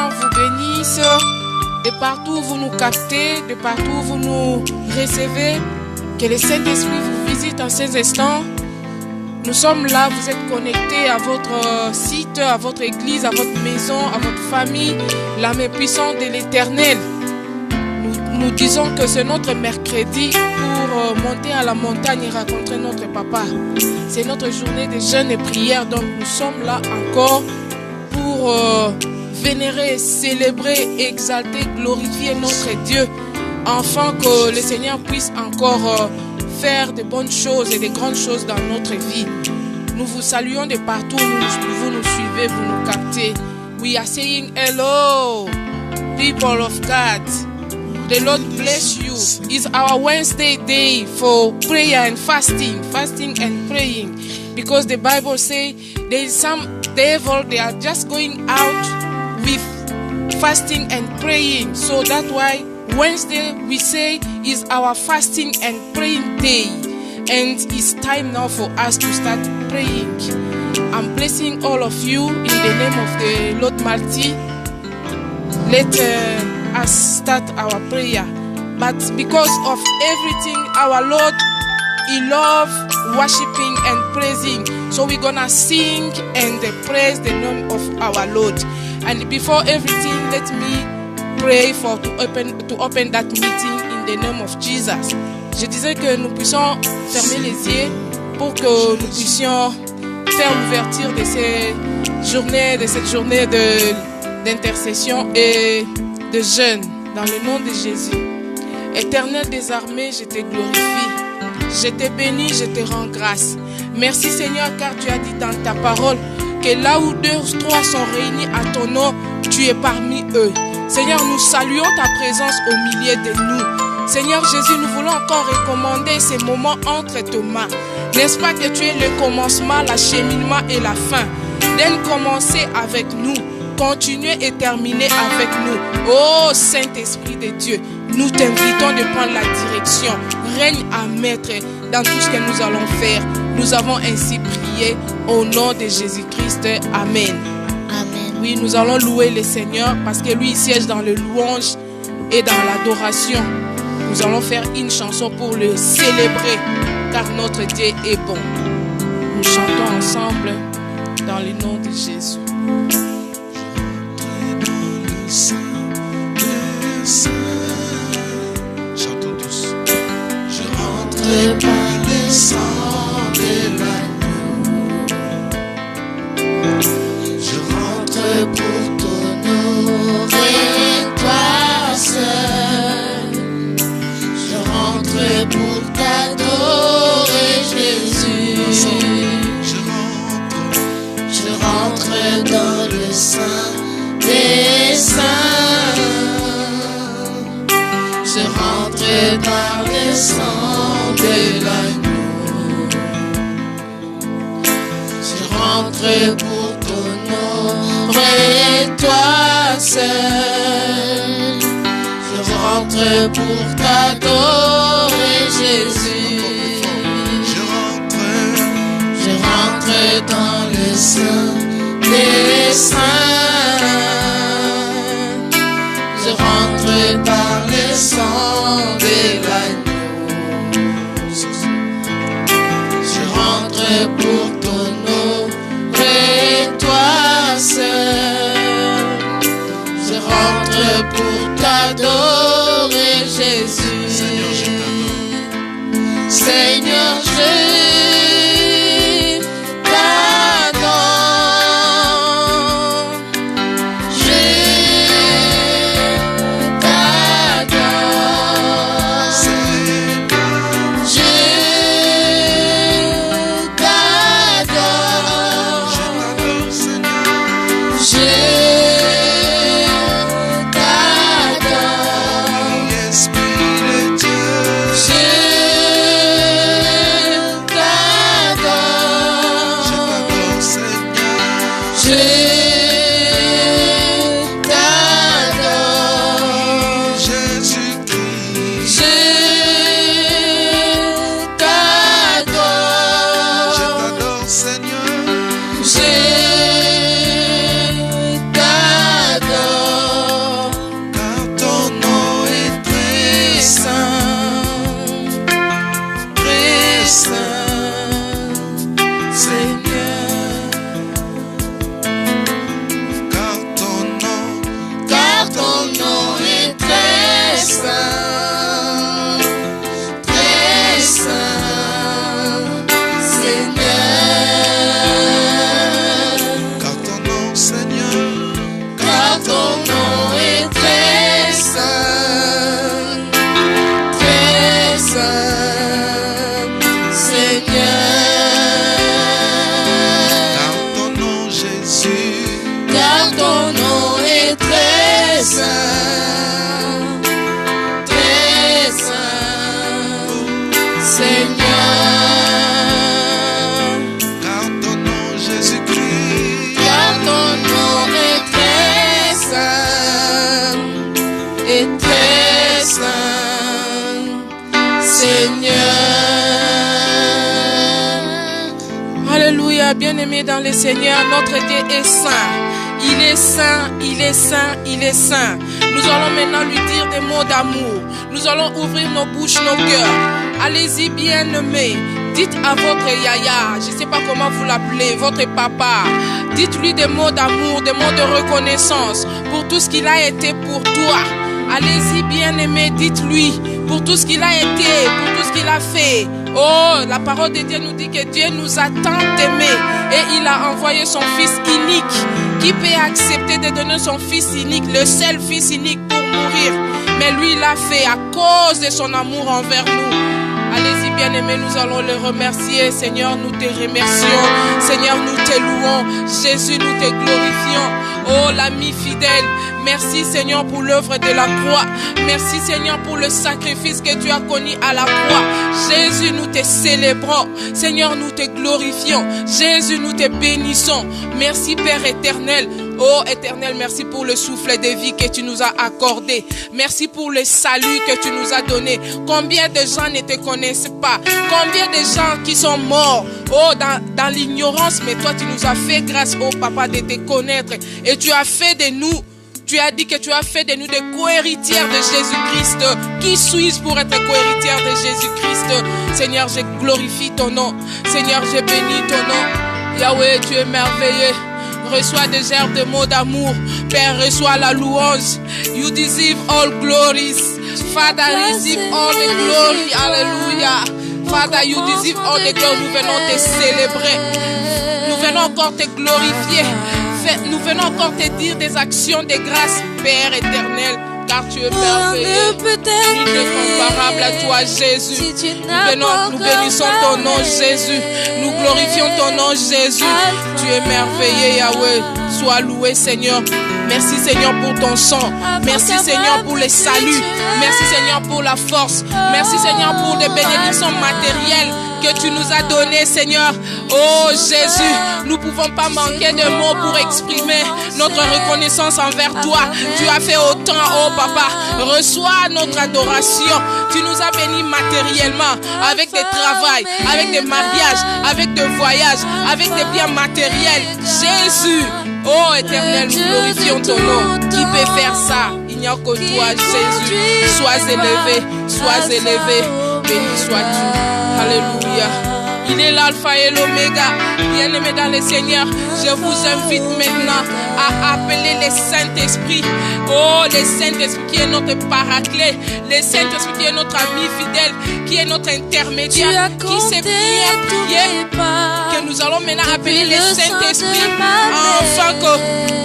Seigneur vous bénisse. De partout où vous nous captez, de partout où vous nous recevez, que le Saint-Esprit vous visite en ces instants. Nous sommes là, vous êtes connectés à votre site, à votre église, à votre maison, à votre famille, la main puissante de l'Éternel. Nous disons que c'est notre mercredi pour monter à la montagne et rencontrer notre papa. C'est notre journée de jeûne et prière, donc nous sommes là encore pour vénérer, célébrer, exalter, glorifier notre Dieu, afin que le Seigneur puisse encore faire de bonnes choses et de grandes choses dans notre vie. Nous vous saluons de partout, vous nous suivez, vous nous captez. We are saying hello, people of God. The Lord bless you. It's our Wednesday day for prayer and fasting and praying. Because the Bible says there is some devil, they are just going out with fasting and praying. So that's why Wednesday we say is our fasting and praying day. And it's time now for us to start praying. I'm blessing all of you in the name of the Lord Almighty. Let us start our prayer. But because of everything, our Lord, He loves worshiping and praising. So we're gonna sing and praise the name of our Lord. And before everything, let me pray to open that meeting in the name of Jesus. Je disais que nous puissions fermer les yeux pour que nous puissions faire l'ouverture de cette journée d'intercession et de jeûne dans le nom de Jésus. Éternel des armées, je te glorifie, je te bénis, je te rends grâce. Merci Seigneur, car tu as dit dans ta parole que là où 2 ou 3 sont réunis à ton nom, tu es parmi eux. Seigneur, nous saluons ta présence au milieu de nous. Seigneur Jésus, nous voulons encore recommander ces moments entre tes mains. N'est-ce pas que tu es le commencement, l'acheminement et la fin? Donne commencer avec nous, continuer et terminer avec nous. Oh Saint-Esprit de Dieu, nous t'invitons de prendre la direction. Règne à maître dans tout ce que nous allons faire. Nous avons ainsi prié au nom de Jésus-Christ. Amen. Amen. Oui, nous allons louer le Seigneur parce que lui il siège dans le louange et dans l'adoration. Nous allons faire une chanson pour le célébrer car notre Dieu est bon. Nous chantons ensemble dans le nom de Jésus. Chantons tous. Je rentre par le sang de l'agneau. Je rentre pour t'honorer toi seul. Je rentre pour t'adorer Jésus. Je rentre dans le sein des saints. Je rentre par le sang de l'agneau. Je rentre pour t'honorer toi seul. Je rentre pour t'adorer Jésus. Je rentre dans le sein des saints. Je rentre par le sang de l'agneau. Je rentre pour t'honorer toi seul. Je rentre pour t'adorer Jésus. Seigneur, je car ton nom est très saint, très saint, Seigneur. Car ton nom Jésus-Christ, Car ton nom est très saint, et très saint, Seigneur. Alléluia, bien-aimés dans le Seigneur, notre Dieu est saint. Il est saint, il est saint, il est saint. Nous allons maintenant lui dire des mots d'amour. Nous allons ouvrir nos bouches, nos cœurs. Allez-y, bien-aimés. Dites à votre yaya, je ne sais pas comment vous l'appelez, votre papa. Dites-lui des mots d'amour, des mots de reconnaissance pour tout ce qu'il a été pour toi. Allez-y, bien-aimés, dites-lui pour tout ce qu'il a été, pour tout ce qu'il a fait. Oh, la parole de Dieu nous dit que Dieu nous a tant aimés et il a envoyé son Fils unique. Qui peut accepter de donner son Fils unique, le seul Fils unique pour mourir? Mais lui, il l'a fait à cause de son amour envers nous. Allez-y, bien-aimés, nous allons le remercier. Seigneur, nous te remercions. Seigneur, nous te louons. Jésus, nous te glorifions. Oh, l'ami fidèle, merci Seigneur pour l'œuvre de la croix. Merci Seigneur pour le sacrifice que tu as connu à la croix. Jésus, nous te célébrons. Seigneur, nous te glorifions. Jésus, nous te bénissons. Merci Père éternel. Oh Éternel, merci pour le souffle de vie que tu nous as accordé. Merci pour le salut que tu nous as donné. Combien de gens ne te connaissent pas? Combien de gens qui sont morts, oh, dans l'ignorance, mais toi tu nous as fait grâce, oh Papa, de te connaître. Et tu as fait de nous, tu as dit que tu as fait de nous des co-héritières de Jésus-Christ. Qui suis-je pour être co-héritière de Jésus-Christ? Seigneur, je glorifie ton nom. Seigneur, je bénis ton nom. Yahweh, tu es merveilleux. Reçois des gerbes de mots d'amour. Père, reçois la louange. You deserve all glories. Father, receive all the glory. Alléluia. Father, you deserve all the glory. Nous venons te célébrer. Nous venons encore te glorifier. Nous venons encore te dire des actions de grâce, Père éternel. Car tu es merveilleux, nul n'est comparable à toi, Jésus. Nous bénissons ton nom, Jésus. Nous glorifions ton nom, Jésus. Tu es merveilleux, Yahweh. Sois loué, Seigneur. Merci, Seigneur, pour ton sang. Merci, Seigneur, pour les saluts. Merci, Seigneur, pour la force. Merci, Seigneur, pour les bénédictions matérielles que tu nous as données, Seigneur. Oh, Jésus, nous ne pouvons pas manquer de mots pour exprimer notre reconnaissance envers toi. Tu as fait autant, oh Papa. Reçois notre adoration. Tu nous as bénis matériellement, avec des travails, avec des mariages, avec des voyages, avec des biens matériels. Jésus, oh Éternel, nous glorifions ton nom. Qui peut faire ça? Il n'y a que toi, Jésus. Sois élevé, béni sois-tu. Alléluia. Il est l'alpha et l'oméga. Bien-aimés dans le Seigneur, je vous invite maintenant à appeler le Saint-Esprit. Oh, le Saint-Esprit qui est notre paraclet. Le Saint-Esprit qui est notre ami fidèle, qui est notre intermédiaire, qui sait bien prier. Que nous allons maintenant appeler le Saint-Esprit afin que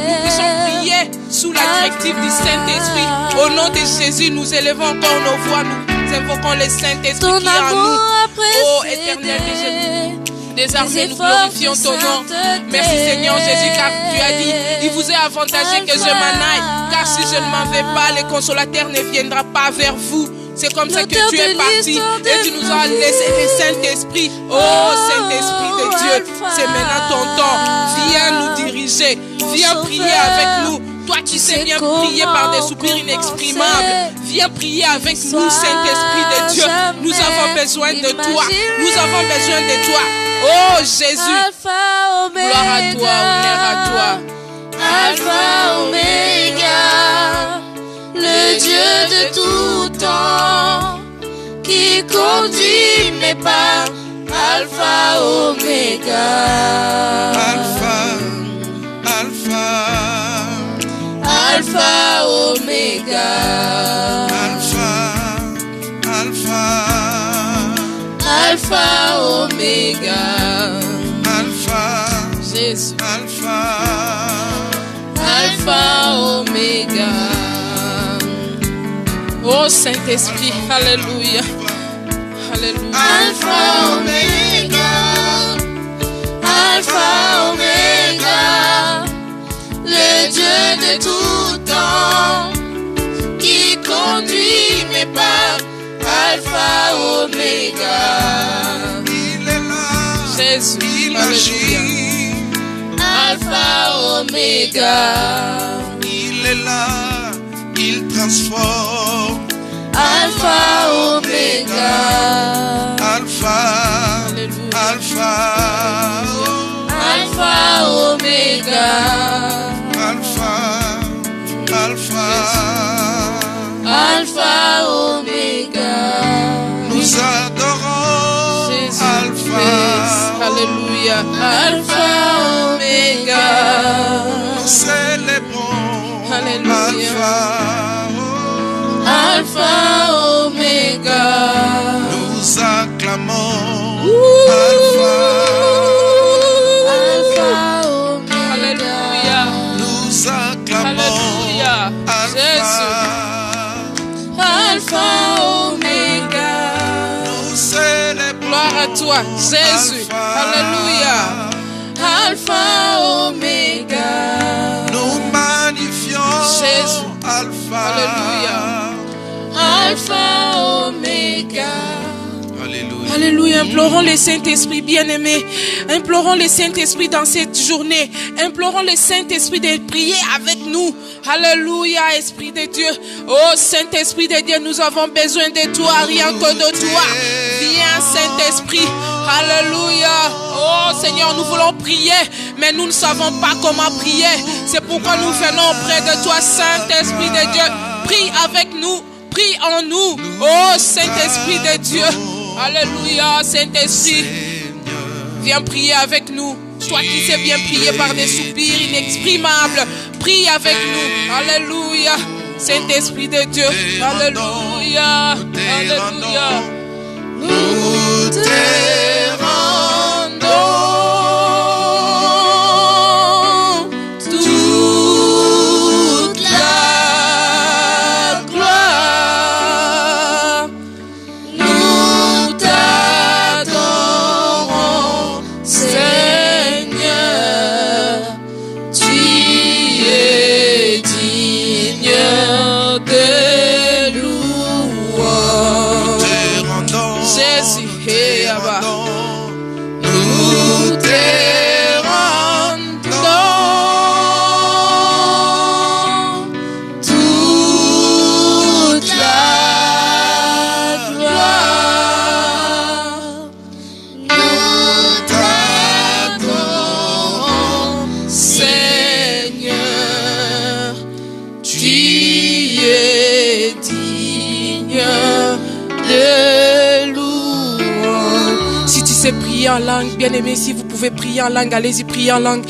nous puissions prier sous la directive du Saint-Esprit. Au nom de Jésus, nous élevons encore nos voix. Nous invoquons le Saint-Esprit qui est en nous. Oh, éternel de Jésus. Désormais, nous glorifions ton nom. Merci Seigneur Jésus, car tu as dit, il vous est avantageux que je m'en aille. Car si je ne m'en vais pas, le consolateur ne viendra pas vers vous. C'est comme ça que tu es parti et tu nous as laissé le Saint-Esprit. Oh, Saint-Esprit de Dieu, c'est maintenant ton temps. Viens nous diriger. Viens prier avec nous. Toi, tu sais bien prier par des soupirs inexprimables. Viens prier avec nous, Saint-Esprit de Dieu. Nous avons besoin de toi. Nous avons besoin de toi. Oh, Jésus. Gloire à toi, honneur à toi. Alpha, Oméga, le Dieu de tout temps, qui conduit mes pas. Alpha, Oméga. Alpha, Alpha. Alpha, Oméga. Alpha, Alpha. Alpha, Oméga. Alpha, Jésus. Alpha. Alpha, Oméga. Oh Saint-Esprit, alléluia. Alléluia. Alpha, Oméga. Alpha, Oméga. Le de tout temps, qui conduit mes pas, Alpha, Oméga. Il est là, Jésus, il alléluia. agit. Alpha, Oméga. Il est là, il transforme. Alpha, Oméga. Alpha, Alléluia. Alpha, Alpha, Oméga. Alpha, Alpha. Alpha, Oméga. Nous adorons Jésus, Alpha. alléluia. Alpha, Oméga. Nous célébrons Alléluia. Alpha. Alpha, Oméga. Nous acclamons Alpha, Alpha, Oméga. alléluia. Nous acclamons Alléluia. Alpha, Oméga. Nous célébrons Gloire à toi, Jésus. Alléluia. Alpha, Oméga. Nous magnifions Jésus. Alpha. Alléluia. Alpha, Oméga. Alléluia. Alléluia, implorons le Saint-Esprit bien-aimé. Implorons le Saint-Esprit dans cette journée. Implorons le Saint-Esprit de prier avec nous. Alléluia, Esprit de Dieu. Oh Saint-Esprit de Dieu, nous avons besoin de toi, rien que de toi. Viens Saint-Esprit. Alléluia. Oh Seigneur, nous voulons prier, mais nous ne savons pas comment prier. C'est pourquoi nous venons auprès de toi, Saint-Esprit de Dieu. Prie avec nous. Prie en nous. Oh Saint-Esprit de Dieu. Alléluia, Saint-Esprit. Viens prier avec nous. Toi qui sais bien prier par des soupirs inexprimables. Prie avec nous. Alléluia. Saint-Esprit de Dieu. Alléluia. Alléluia. Nous te rendons toute la gloire. Nous t'adorons, Seigneur. Tu es digne de louange. Jésus. Hey, Abba. Nous te rendons toute la gloire. Nous t'adorons, Seigneur. Tu es digne de louange. Si tu sais prier en langue, bien-aimé, si vous pouvez prier en langue, allez-y, prier en langue.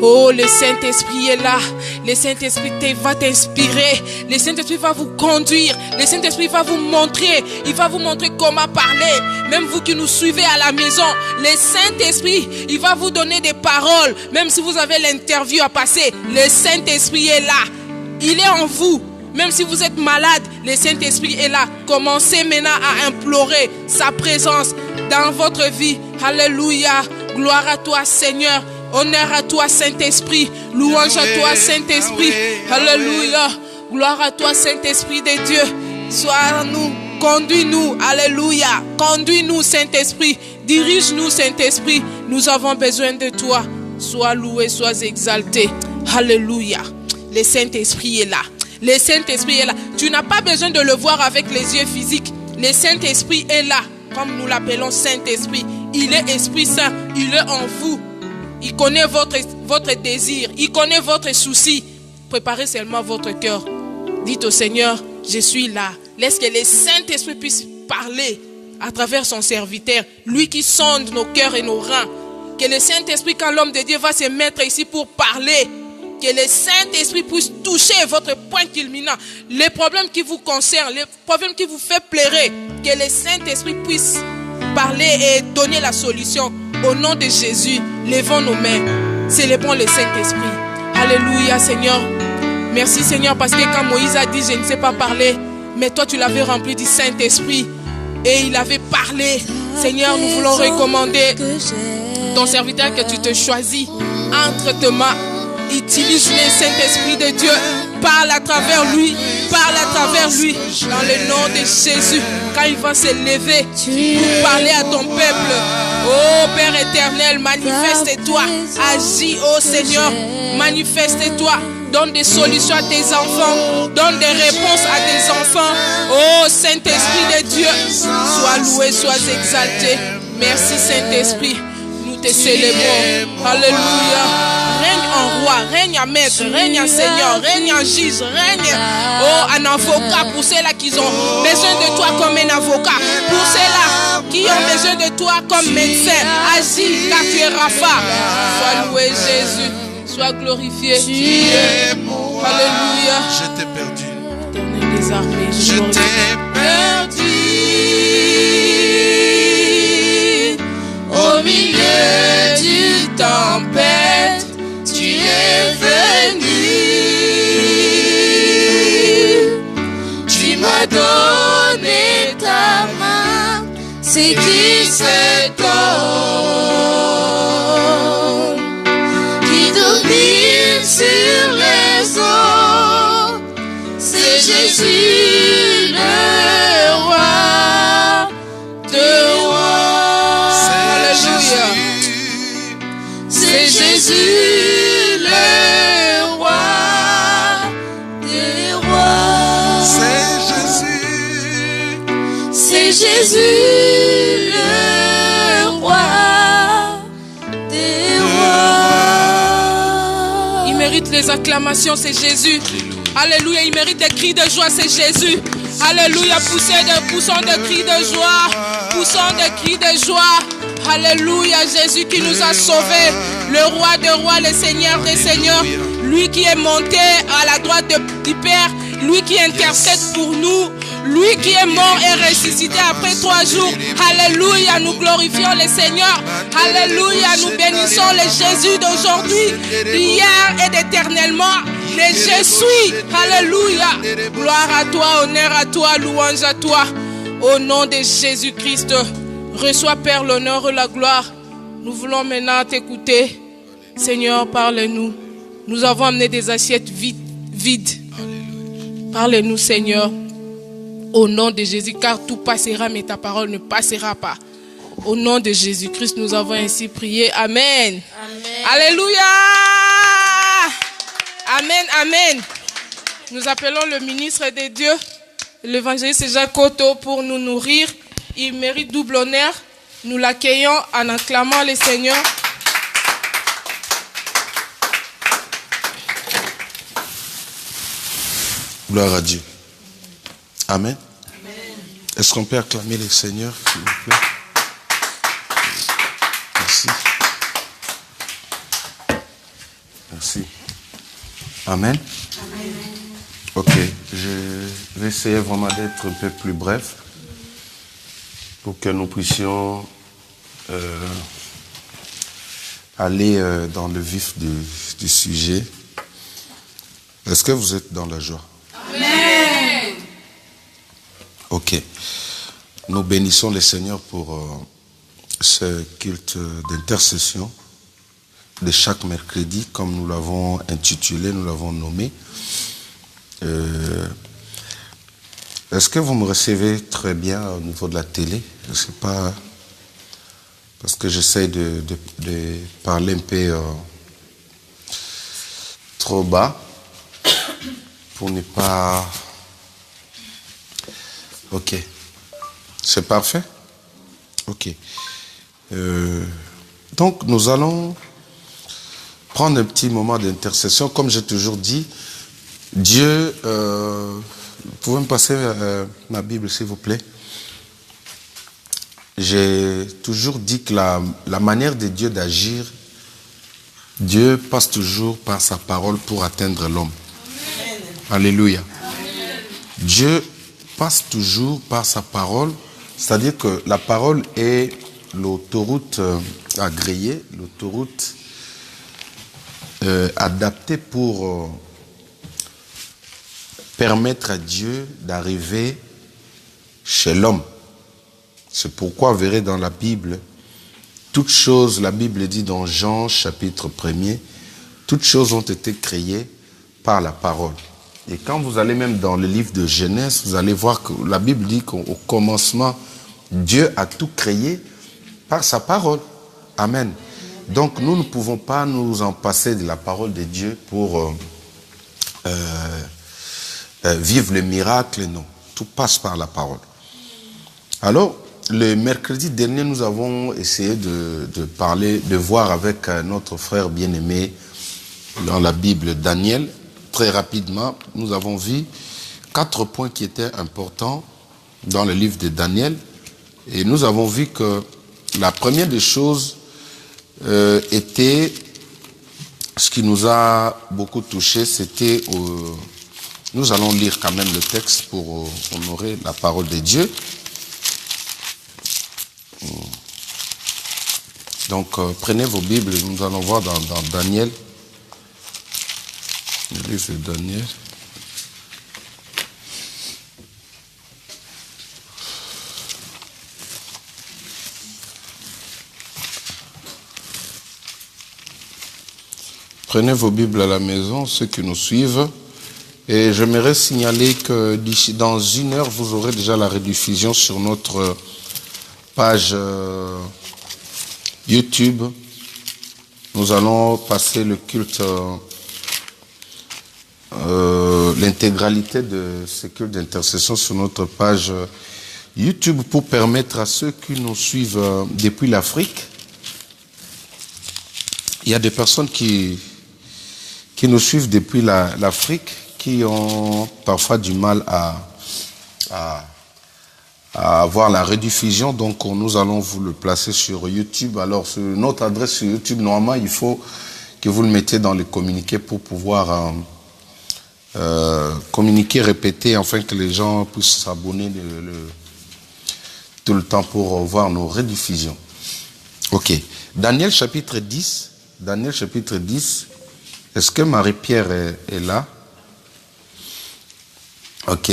Oh, le Saint-Esprit est là. Le Saint-Esprit va t'inspirer. Le Saint-Esprit va vous conduire. Le Saint-Esprit va vous montrer. Il va vous montrer comment parler. Même vous qui nous suivez à la maison, le Saint-Esprit, il va vous donner des paroles. Même si vous avez l'interview à passer, le Saint-Esprit est là. Il est en vous. Même si vous êtes malade, le Saint-Esprit est là. Commencez maintenant à implorer sa présence dans votre vie. Alléluia. Gloire à toi, Seigneur. Honneur à toi, Saint-Esprit. Louange à toi, Saint-Esprit. Alléluia. Gloire à toi, Saint-Esprit de Dieu. Sois nous. Conduis-nous. Alléluia. Conduis-nous, Saint-Esprit. Dirige-nous, Saint-Esprit. Nous avons besoin de toi. Sois loué, sois exalté. Alléluia. Le Saint-Esprit est là. Le Saint-Esprit est là. Tu n'as pas besoin de le voir avec les yeux physiques. Le Saint-Esprit est là. Comme nous l'appelons Saint-Esprit. Il est Esprit Saint. Il est en vous. Il connaît votre désir. Il connaît votre souci. Préparez seulement votre cœur. Dites au Seigneur, je suis là. Laisse que le Saint-Esprit puisse parler à travers son serviteur. Lui qui sonde nos cœurs et nos reins. Que le Saint-Esprit, quand l'homme de Dieu va se mettre ici pour parler, que le Saint-Esprit puisse toucher votre point culminant. Les problèmes qui vous concernent, les problèmes qui vous font pleurer, que le Saint-Esprit puisse parler et donner la solution. Au nom de Jésus, levons nos mains. Célébrons le Saint-Esprit. Alléluia, Seigneur. Merci, Seigneur, parce que quand Moïse a dit, je ne sais pas parler, mais toi, tu l'avais rempli du Saint-Esprit. Et il avait parlé. Seigneur, nous voulons recommander ton serviteur que tu te choisis entre tes mains. Utilise-le, Saint-Esprit de Dieu. Parle à travers lui. Parle à travers lui. Dans le nom de Jésus. Quand il va se lever pour parler à ton peuple. Oh Père éternel, manifeste-toi. Agis, oh Seigneur. Manifeste-toi. Donne des solutions à tes enfants. Donne des réponses à tes enfants. Oh Saint-Esprit de Dieu. Sois loué, sois exalté. Merci Saint-Esprit. Nous te célébrons. Alléluia. Règne en roi, règne en maître, règne en Seigneur, règne en juge, règne en avocat pour ceux-là qui ont besoin de toi comme un avocat. Pour ceux-là qui ont besoin de toi comme médecin. Agis car tu es Rapha. Sois loué Jésus. Sois glorifié. Alléluia. Je t'ai perdu. Éternel des armées, Je t'ai perdu. Au milieu d'une tempête, tu es venu. Tu m'as donné ta main, c'est qui cet homme qui domine sur les eaux? C'est Jésus le roi de rois. C'est Jésus le roi des rois. C'est Jésus le roi des rois. Il mérite les acclamations, c'est Jésus. Alléluia, il mérite des cris de joie, c'est Jésus. Alléluia, poussons de cris de joie. Poussons de cris de joie. Alléluia, Jésus qui nous a sauvés. Le roi des rois, le Seigneur des seigneurs. Lui qui est monté à la droite du Père. Lui qui intercède pour nous. Lui qui est mort et ressuscité après 3 jours. Alléluia, nous glorifions le Seigneur. Alléluia, nous bénissons le Jésus d'aujourd'hui, d'hier et d'éternellement. Le je suis. Alléluia. Gloire à toi, honneur à toi, louange à toi. Au nom de Jésus-Christ, reçois Père l'honneur et la gloire. Nous voulons maintenant t'écouter. Seigneur, parle-nous. Nous avons amené des assiettes vides. Parle-nous, Seigneur. Au nom de Jésus, car tout passera, mais ta parole ne passera pas. Au nom de Jésus-Christ, nous avons ainsi prié. Amen. Amen. Alléluia. Amen, amen. Nous appelons le ministre de Dieu, l'évangéliste Jacques Otto, pour nous nourrir. Il mérite double honneur. Nous l'accueillons en acclamant le Seigneur. Gloire à Dieu. Amen. Est-ce qu'on peut acclamer le Seigneur, s'il vous plaît? Merci. Merci. Amen. Amen. Ok, je vais essayer vraiment d'être un peu plus bref pour que nous puissions aller dans le vif du sujet. Est-ce que vous êtes dans la joie? Amen. Ok. Nous bénissons le Seigneur pour ce culte d'intercession de chaque mercredi, comme nous l'avons intitulé, nous l'avons nommé. Est-ce que vous me recevez très bien au niveau de la télé? Je ne sais pas, parce que j'essaie de parler un peu trop bas pour ne pas... Ok. C'est parfait? Ok. Donc, nous allons prendre un petit moment d'intercession. Comme j'ai toujours dit, Dieu... vous pouvez me passer ma Bible, s'il vous plaît? J'ai toujours dit que la manière de Dieu d'agir, Dieu passe toujours par sa parole pour atteindre l'homme. Alléluia. Amen. Dieu passe toujours par sa parole, c'est-à-dire que la parole est l'autoroute agréée, l'autoroute adaptée pour permettre à Dieu d'arriver chez l'homme. C'est pourquoi vous verrez dans la Bible, toute chose, la Bible dit dans Jean chapitre 1er, Toutes choses ont été créées par la parole. Et quand vous allez même dans le livre de Genèse, vous allez voir que la Bible dit qu'au commencement, Dieu a tout créé par sa parole. Amen. Donc nous ne pouvons pas nous en passer de la parole de Dieu pour vivre le miracle, non. Tout passe par la parole. Alors, le mercredi dernier, nous avons essayé de parler, de voir avec notre frère bien-aimé dans la Bible, Daniel. Très rapidement, nous avons vu 4 points qui étaient importants dans le livre de Daniel. Et nous avons vu que la première des choses était, ce qui nous a beaucoup touché, c'était, nous allons lire quand même le texte pour honorer la parole de Dieu. Donc, prenez vos Bibles, nous allons voir dans Daniel, le livre de Daniel. Prenez vos Bibles à la maison, ceux qui nous suivent. Et j'aimerais signaler que d'ici dans 1 heure, vous aurez déjà la rediffusion sur notre page YouTube. Nous allons passer le culte, l'intégralité de ce culte d'intercession sur notre page YouTube pour permettre à ceux qui nous suivent depuis l'Afrique. Il y a des personnes qui nous suivent depuis l'Afrique, qui ont parfois du mal à avoir la rediffusion. Donc nous allons vous le placer sur YouTube. Alors sur notre adresse sur YouTube, normalement il faut que vous le mettez dans les communiqués pour pouvoir communiquer, répéter, afin que les gens puissent s'abonner tout le temps pour voir nos rediffusions. Ok. Daniel chapitre 10. Daniel chapitre 10. Est-ce que Marie-Pierre est là? Ok.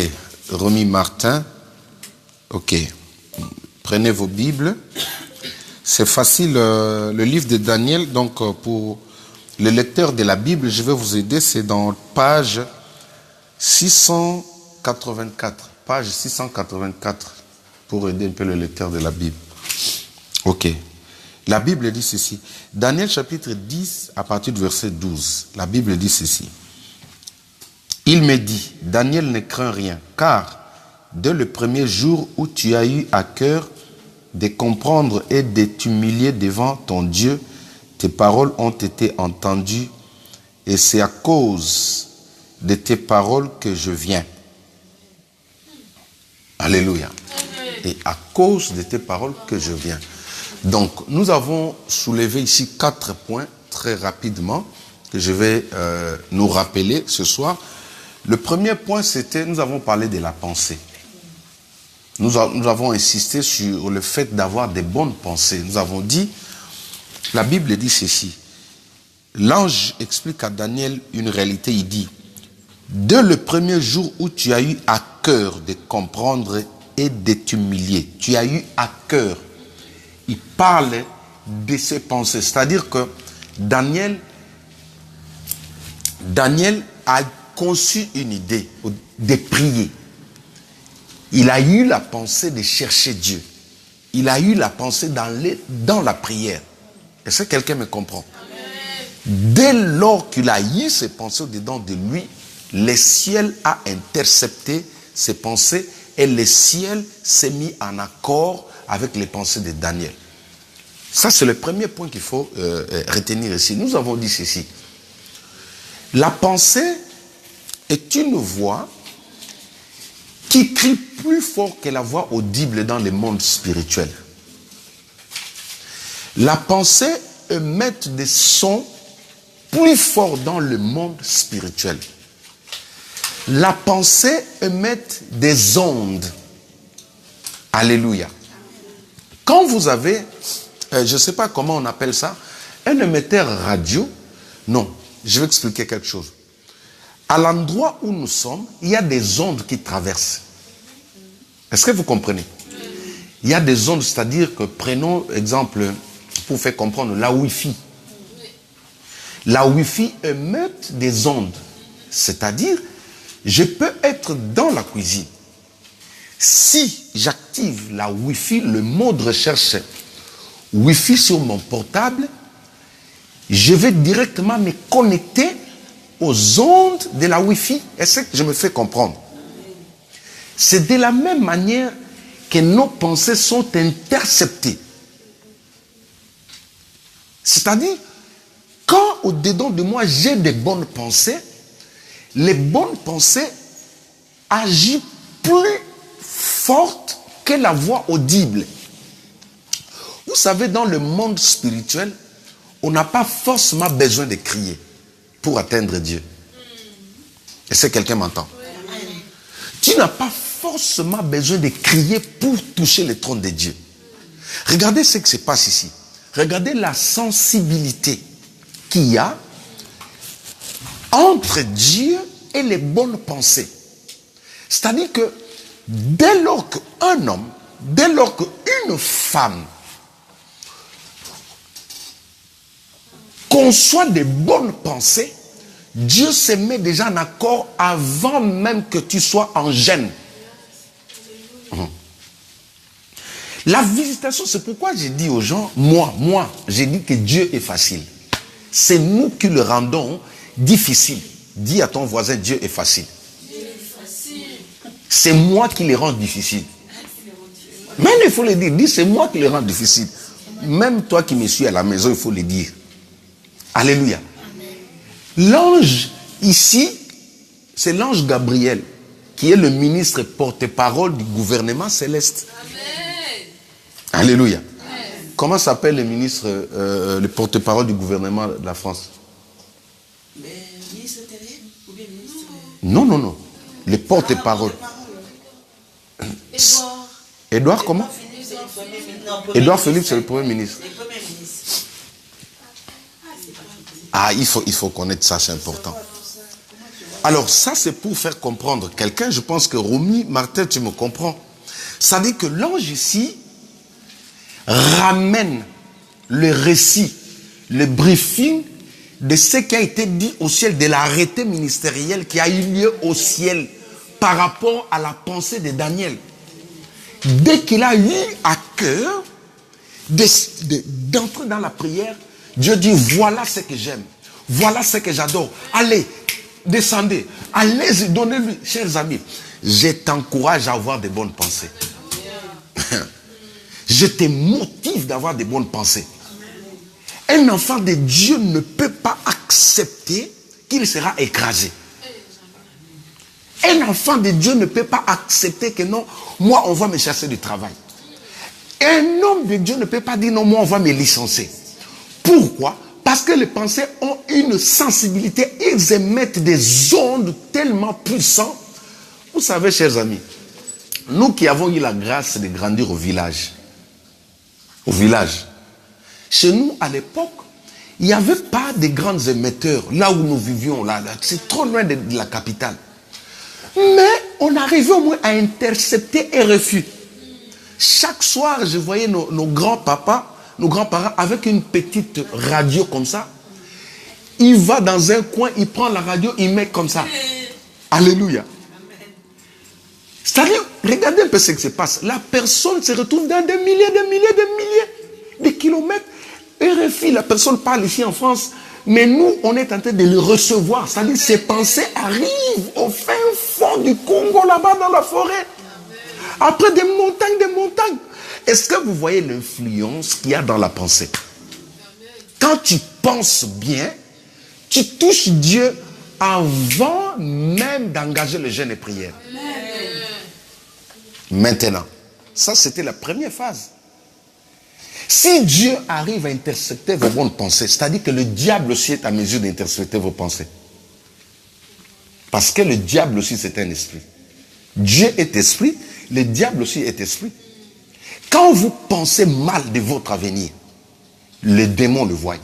Romy Martin. Ok. Prenez vos Bibles. C'est facile, le livre de Daniel. Donc, pour le lecteur de la Bible, je vais vous aider. C'est dans page 684. Page 684. Pour aider un peu le lecteur de la Bible. Ok. La Bible dit ceci. Daniel chapitre 10, à partir du verset 12. La Bible dit ceci. Il me dit, Daniel ne craint rien, car dès le premier jour où tu as eu à cœur de comprendre et de t'humilier devant ton Dieu, tes paroles ont été entendues, et c'est à cause de tes paroles que je viens. Alléluia. Et à cause de tes paroles que je viens. Donc, nous avons soulevé ici 4 points très rapidement que je vais nous rappeler ce soir. Le premier point, c'était, nous avons parlé de la pensée. Nous avons insisté sur le fait d'avoir des bonnes pensées. Nous avons dit, la Bible dit ceci. L'ange explique à Daniel une réalité. Il dit, dès le premier jour où tu as eu à cœur de comprendre et de t'humilier, tu as eu à cœur. Il parle de ses pensées. C'est-à-dire que Daniel a conçu une idée de prier. Il a eu la pensée de chercher Dieu. Il a eu la pensée dans la prière. Est-ce que quelqu'un me comprend? Amen. Dès lors qu'il a eu ces pensées au-dedans de lui, le ciel a intercepté ces pensées et le ciel s'est mis en accord avec les pensées de Daniel. Ça, c'est le premier point qu'il faut retenir ici. Nous avons dit ceci. La pensée est une voix qui crie plus fort que la voix audible dans le monde spirituel. La pensée émet des sons plus forts dans le monde spirituel. La pensée émet des ondes. Alléluia. Quand vous avez, je ne sais pas comment on appelle ça, un émetteur radio, non, je vais expliquer quelque chose. À l'endroit où nous sommes, il y a des ondes qui traversent. Est-ce que vous comprenez? Il y a des ondes, c'est-à-dire que, prenons exemple, pour faire comprendre, la Wi-Fi. La Wi-Fi émet des ondes. C'est-à-dire, je peux être dans la cuisine. Si j'active la Wi-Fi, le mot de recherche Wi-Fi sur mon portable, je vais directement me connecter aux ondes de la Wi-Fi. Est-ce que je me fais comprendre? C'est de la même manière que nos pensées sont interceptées. C'est-à-dire, quand au-dedans de moi j'ai des bonnes pensées, les bonnes pensées agissent plus fortes que la voix audible. Vous savez, dans le monde spirituel, on n'a pas forcément besoin de crier pour atteindre Dieu. Est-ce que quelqu'un m'entend? Tu n'as pas forcément besoin de crier pour toucher le trône de Dieu. Regardez ce qui se passe ici. Regardez la sensibilité qu'il y a entre Dieu et les bonnes pensées. C'est-à-dire que dès lors qu'un homme, dès lors qu'une femme conçoit des bonnes pensées, Dieu se met déjà en accord avant même que tu sois en gêne. La visitation, c'est pourquoi j'ai dit aux gens, moi, j'ai dit que Dieu est facile. C'est nous qui le rendons difficile. Dis à ton voisin, Dieu est facile. C'est moi qui le rends difficile. Même il faut le dire, dis c'est moi qui le rends difficile. Même toi qui me suis à la maison, il faut le dire. Alléluia. L'ange ici, c'est l'ange Gabriel, qui est le ministre porte-parole du gouvernement céleste. Amen. Alléluia. Amen. Comment s'appelle le ministre, le porte-parole du gouvernement de la France? Le ministre intérieur ou bien ministre... Non. Le porte-parole. Édouard comment? Édouard Philippe, c'est le premier ministre. Ah, il faut connaître ça, c'est important. Alors ça, c'est pour faire comprendre quelqu'un. Je pense que Romy, Martin, tu me comprends. Ça dit que l'ange ici ramène le récit, le briefing de ce qui a été dit au ciel, de l'arrêté ministériel qui a eu lieu au ciel par rapport à la pensée de Daniel. Dès qu'il a eu à cœur d'entrer dans la prière, Dieu dit, voilà ce que j'aime, voilà ce que j'adore. Allez, descendez, allez-y, donnez-lui. Chers amis, je t'encourage à avoir de bonnes pensées. Je te motive d'avoir de bonnes pensées. Un enfant de Dieu ne peut pas accepter qu'il sera écrasé. Un enfant de Dieu ne peut pas accepter que non, moi on va me chasser du travail. Un homme de Dieu ne peut pas dire non, moi on va me licencier. Pourquoi? Parce que les pensées ont une sensibilité, ils émettent des ondes tellement puissantes. Vous savez, chers amis, nous qui avons eu la grâce de grandir au village, chez nous à l'époque, il n'y avait pas de grands émetteurs là où nous vivions, là c'est trop loin de la capitale. Mais on arrivait au moins à intercepter RFI. Chaque soir, je voyais nos grands-papas, nos grands-parents avec une petite radio comme ça. Il va dans un coin, il prend la radio, il met comme ça. Alléluia. C'est-à-dire, regardez un peu ce qui se passe. La personne se retrouve dans des milliers de kilomètres. RFI, la personne parle ici en France, mais nous, on est en train de le recevoir. C'est-à-dire, ses pensées arrivent au fin fond du Congo, là-bas dans la forêt. Après des montagnes. Est-ce que vous voyez l'influence qu'il y a dans la pensée? Quand tu penses bien, tu touches Dieu avant même d'engager le jeûne et prière. Maintenant, ça c'était la première phase. Si Dieu arrive à intercepter vos bonnes pensées, c'est-à-dire que le diable aussi est à mesure d'intercepter vos pensées. Parce que le diable aussi c'est un esprit. Dieu est esprit, le diable aussi est esprit. Quand vous pensez mal de votre avenir, les démons le voient.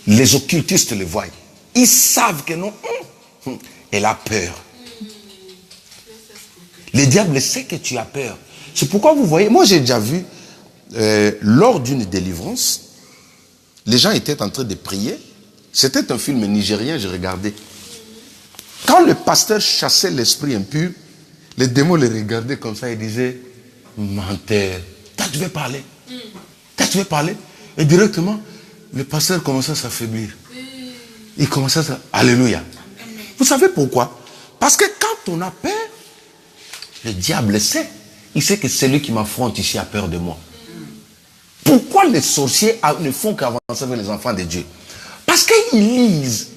Les occultistes le voient. Ils savent que non, elle a peur. Le diable sait que tu as peur. C'est pourquoi vous voyez, moi j'ai déjà vu, lors d'une délivrance, les gens étaient en train de prier, C'était un film nigérien, j'ai regardé. Quand le pasteur chassait l'esprit impur, les démons les regardaient comme ça et disaient, menteur, toi tu veux parler? Toi tu veux parler? Et directement, le pasteur commençait à s'affaiblir. Il commençait à... Alléluia. Vous savez pourquoi? Parce que quand on a peur, le diable sait. Il sait que celui qui m'affronte ici a peur de moi. Pourquoi les sorciers ne font qu'avancer avec les enfants de Dieu? Parce qu'ils lisent.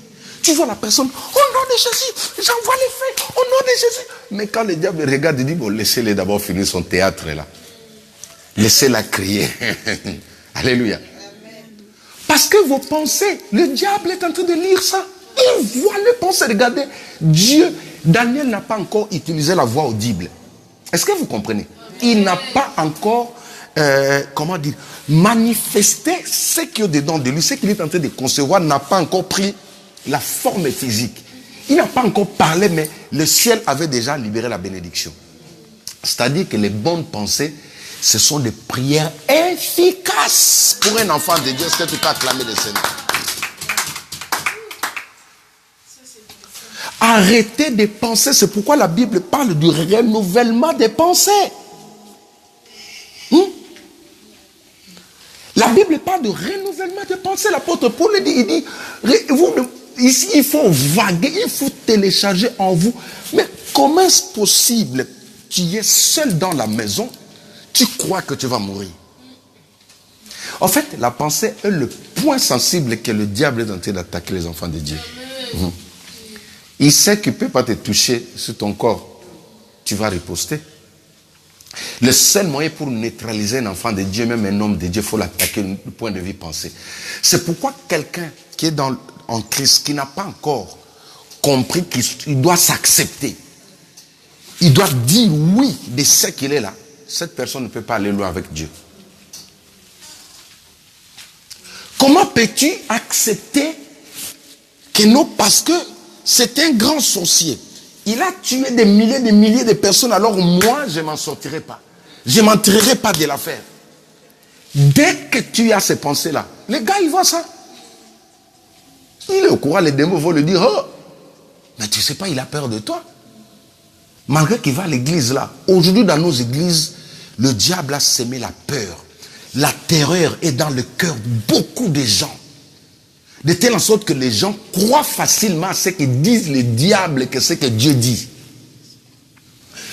Tu vois la personne, au nom de Jésus, j'envoie les feux, au nom de Jésus. Mais quand le diable regarde, il dit, bon, laissez-les d'abord finir son théâtre là. Laissez-la crier. Alléluia. Parce que vos pensées, le diable est en train de lire ça. Il voit les pensées. Regardez, Dieu, Daniel n'a pas encore utilisé la voix audible. Est-ce que vous comprenez? Il n'a pas encore, comment dire, manifesté ce qui est dedans de lui, ce qu'il est en train de concevoir n'a pas encore pris la forme physique. Il n'a pas encore parlé, mais le ciel avait déjà libéré la bénédiction. C'est-à-dire que les bonnes pensées, ce sont des prières efficaces pour un enfant de Dieu. Est-ce que tu peux acclamer le Seigneur? Arrêtez de penser. C'est pourquoi la Bible parle du renouvellement des pensées. La Bible parle de renouvellement des pensées. L'apôtre Paul dit, il dit, ici il faut vaguer, il faut télécharger en vous. Mais comment est-ce possible? Tu es seul dans la maison, tu crois que tu vas mourir. En fait, la pensée est le point sensible que le diable est en train d'attaquer les enfants de Dieu. Il sait qu'il ne peut pas te toucher sur ton corps. Tu vas riposter. Le seul moyen pour neutraliser un enfant de Dieu, même un homme de Dieu, il faut l'attaquer du point de vue pensée. C'est pourquoi quelqu'un qui est en Christ, qui n'a pas encore compris qu'il doit s'accepter, il doit dire oui de ce qu'il est là, cette personne ne peut pas aller loin avec Dieu. Comment peux-tu accepter que non, parce que c'est un grand sorcier, il a tué des milliers de personnes, alors moi je ne m'en sortirai pas, je ne m'entrerai pas de l'affaire. Dès que tu as ces pensées là, les gars ils voient ça, il est au courant, les démons vont lui dire, oh, mais tu ne sais pas, il a peur de toi. Malgré qu'il va à l'église là, aujourd'hui dans nos églises, le diable a semé la peur. La terreur est dans le cœur de beaucoup de gens. De telle sorte que les gens croient facilement à ce que disent les diables que ce que Dieu dit.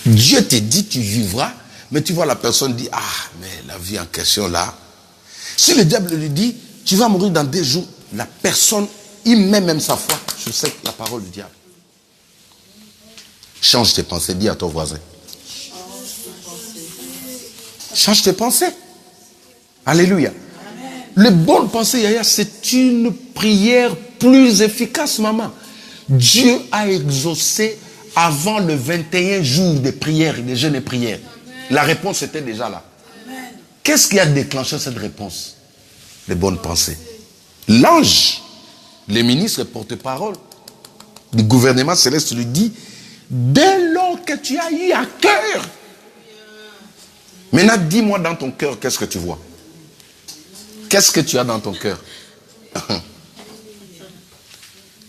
Dieu te dit tu vivras, mais tu vois la personne dit, ah, mais la vie en question là. Si le diable lui dit, tu vas mourir dans 2 jours, la personne, il met même sa foi sur la parole du diable. Change tes pensées, dis à ton voisin. Change tes pensées. Alléluia. Les bonnes pensées, Yaya, c'est une prière plus efficace, maman. Dieu a exaucé avant le 21 jours de prière et de jeûne et prière. La réponse était déjà là. Qu'est-ce qui a déclenché cette réponse? Les bonnes pensées. L'ange, les ministres porte-parole du gouvernement céleste lui dit, dès lors que tu as eu à cœur. Maintenant, dis-moi dans ton cœur, qu'est-ce que tu vois? Qu'est-ce que tu as dans ton cœur?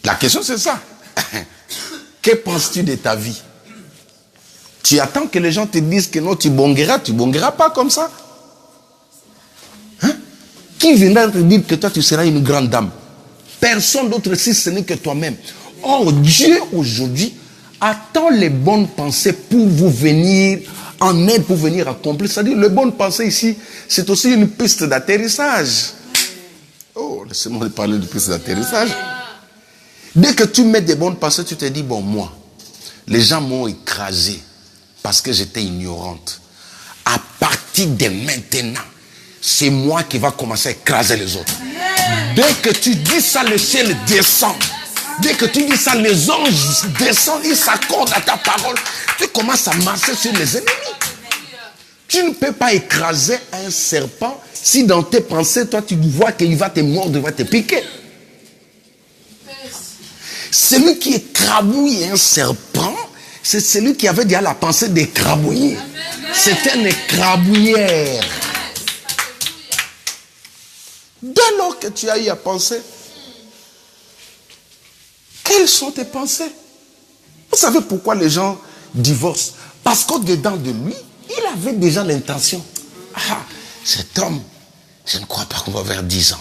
La question c'est ça. Que penses-tu de ta vie? Tu attends que les gens te disent que non, tu bongueras pas comme ça. Hein? Qui viendra te dire que toi tu seras une grande dame? Personne d'autre ici, ce n'est que toi-même. Or, Dieu aujourd'hui attend les bonnes pensées pour vous venir en aide, pour venir accomplir. C'est-à-dire, les bonnes pensées ici, c'est aussi une piste d'atterrissage. Oh, laissez-moi parler de piste d'atterrissage. Dès que tu mets des bonnes pensées, tu te dis, bon, moi, les gens m'ont écrasé parce que j'étais ignorante. À partir de maintenant, c'est moi qui va commencer à écraser les autres. Dès que tu dis ça, le ciel descend. Dès que tu dis ça, les anges descendent, ils s'accordent à ta parole. Tu commences à marcher sur les ennemis. Tu ne peux pas écraser un serpent si dans tes pensées, toi, tu vois qu'il va te mordre, il va te piquer. Celui qui écrabouille un serpent, c'est celui qui avait déjà la pensée d'écrabouiller. C'est un écrabouillère. Dès lors que tu as eu à penser, Quelles sont tes pensées? Vous savez pourquoi les gens divorcent? Parce qu'au-dedans de lui, il avait déjà l'intention. Ah, cet homme, je ne crois pas qu'on va avoir 10 ans.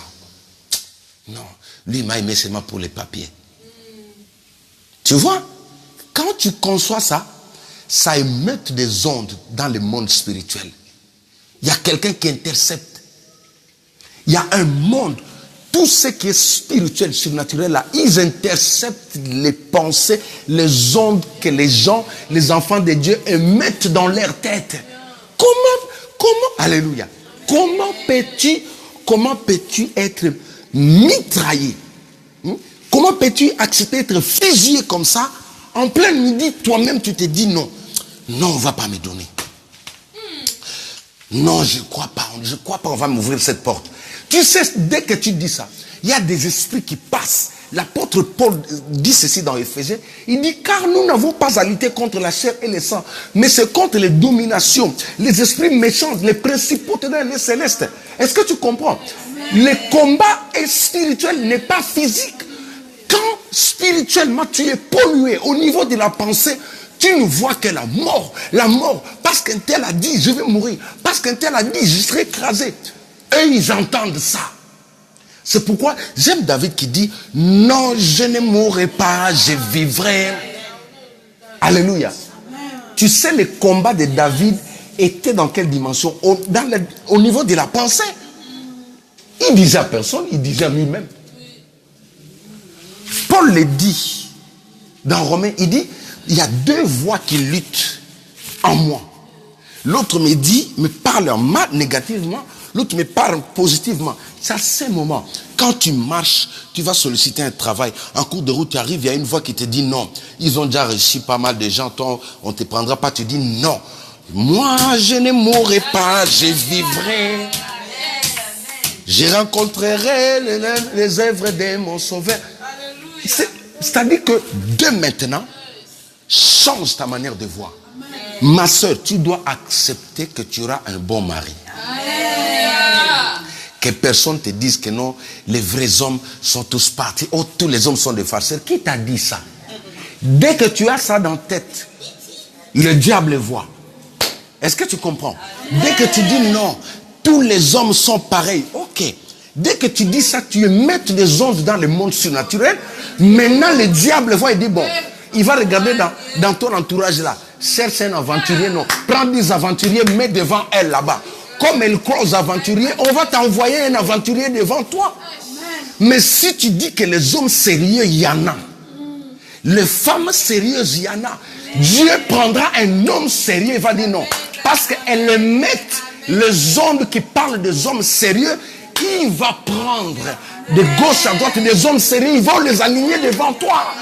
Non, lui il m'a aimé seulement pour les papiers. Tu vois, quand tu conçois ça, ça émet des ondes dans le monde spirituel. Il y a quelqu'un qui intercepte. Il y a un monde. Tout ce qui est spirituel, surnaturel, là, ils interceptent les pensées, les ondes que les gens, les enfants de Dieu émettent dans leur tête. Alléluia. Comment peux-tu être mitraillé? Comment peux-tu accepter d'être fusillé comme ça? En plein midi, toi-même, tu te dis non. Non, on ne va pas me donner. Non, je ne crois pas, on va m'ouvrir cette porte. Tu sais, dès que tu dis ça, il y a des esprits qui passent. L'apôtre Paul dit ceci dans Éphésiens. Il dit, car nous n'avons pas à lutter contre la chair et le sang, mais c'est contre les dominations, les esprits méchants, les principautés dans les célestes. Est-ce que tu comprends? Le combat est spirituel, n'est pas physique. Quand spirituellement tu es pollué au niveau de la pensée, tu ne vois que la mort, parce qu'un tel a dit, je vais mourir, parce qu'un tel a dit, je serai écrasé. Eux, ils entendent ça. C'est pourquoi j'aime David qui dit, non, je ne mourrai pas, je vivrai. Alléluia. Tu sais, le combat de David était dans quelle dimension? Au niveau de la pensée. Il disait à personne, il disait à lui-même. Paul le dit dans Romains, il dit, il y a deux voix qui luttent en moi. L'autre me parle mal, négativement, l'autre me parle positivement. C'est à ce moment, quand tu marches, tu vas solliciter un travail. En cours de route, tu arrives, il y a une voix qui te dit non. Ils ont déjà réussi pas mal de gens, toi, on ne te prendra pas. Tu dis non. Moi, je ne mourrai pas, je vivrai. Je rencontrerai les œuvres de mon Sauveur. C'est-à-dire que de maintenant, change ta manière de voir. Ma soeur, tu dois accepter que tu auras un bon mari. Que personne te dise que non, les vrais hommes sont tous partis. Oh, tous les hommes sont des farceurs. Qui t'a dit ça? Dès que tu as ça dans la tête, le diable voit. Est-ce que tu comprends? Dès que tu dis non, tous les hommes sont pareils. Ok. Dès que tu dis ça, tu émets des ondes dans le monde surnaturel. Maintenant, le diable voit et dit bon, il va regarder dans ton entourage là. Cherche un aventurier, non. Prends des aventuriers, mets devant elle là-bas. Comme elle croit aux aventuriers, on va t'envoyer un aventurier devant toi. Mais si tu dis que les hommes sérieux, il y en a. Les femmes sérieuses, il y en a. Dieu prendra un homme sérieux, il va dire non. Parce qu'elle émet les ondes qui parlent des hommes sérieux. Il va prendre de gauche à droite des hommes sérieux, ils vont les aligner devant toi.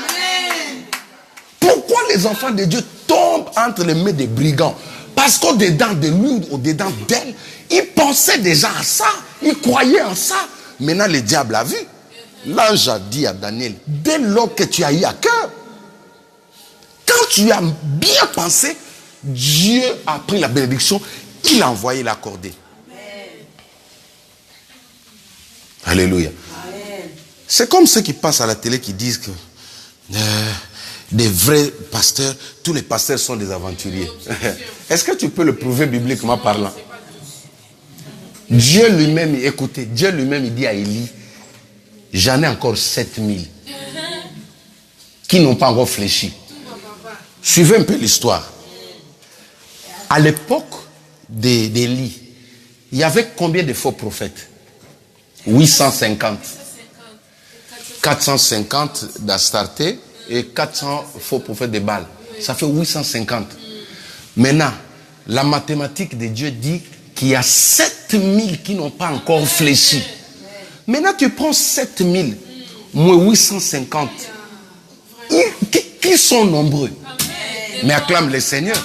Pourquoi les enfants de Dieu tombent entre les mains des brigands? Parce qu'au-dedans de lui, au-dedans d'elle, ils pensaient déjà à ça, ils croyaient en ça. Maintenant, le diable a vu. L'ange a dit à Daniel, dès lors que tu as eu à cœur, quand tu as bien pensé, Dieu a pris la bénédiction, il a envoyé l'accorder. Alléluia. C'est comme ceux qui passent à la télé qui disent que des vrais pasteurs, tous les pasteurs sont des aventuriers. Est-ce que tu peux le prouver bibliquement parlant? Dieu lui-même, écoutez, Dieu lui-même il dit à Élie, j'en ai encore 7000 qui n'ont pas encore fléchi. Suivez un peu l'histoire. À l'époque d'Élie, il y avait combien de faux prophètes? 850. 450 d'Astarté et 400 faux prophètes de Baal. Ça fait 850. Maintenant, la mathématique de Dieu dit qu'il y a 7000 qui n'ont pas encore fléchi. Maintenant, tu prends 7000 moins 850. Qui sont nombreux? Mais acclame le Seigneur.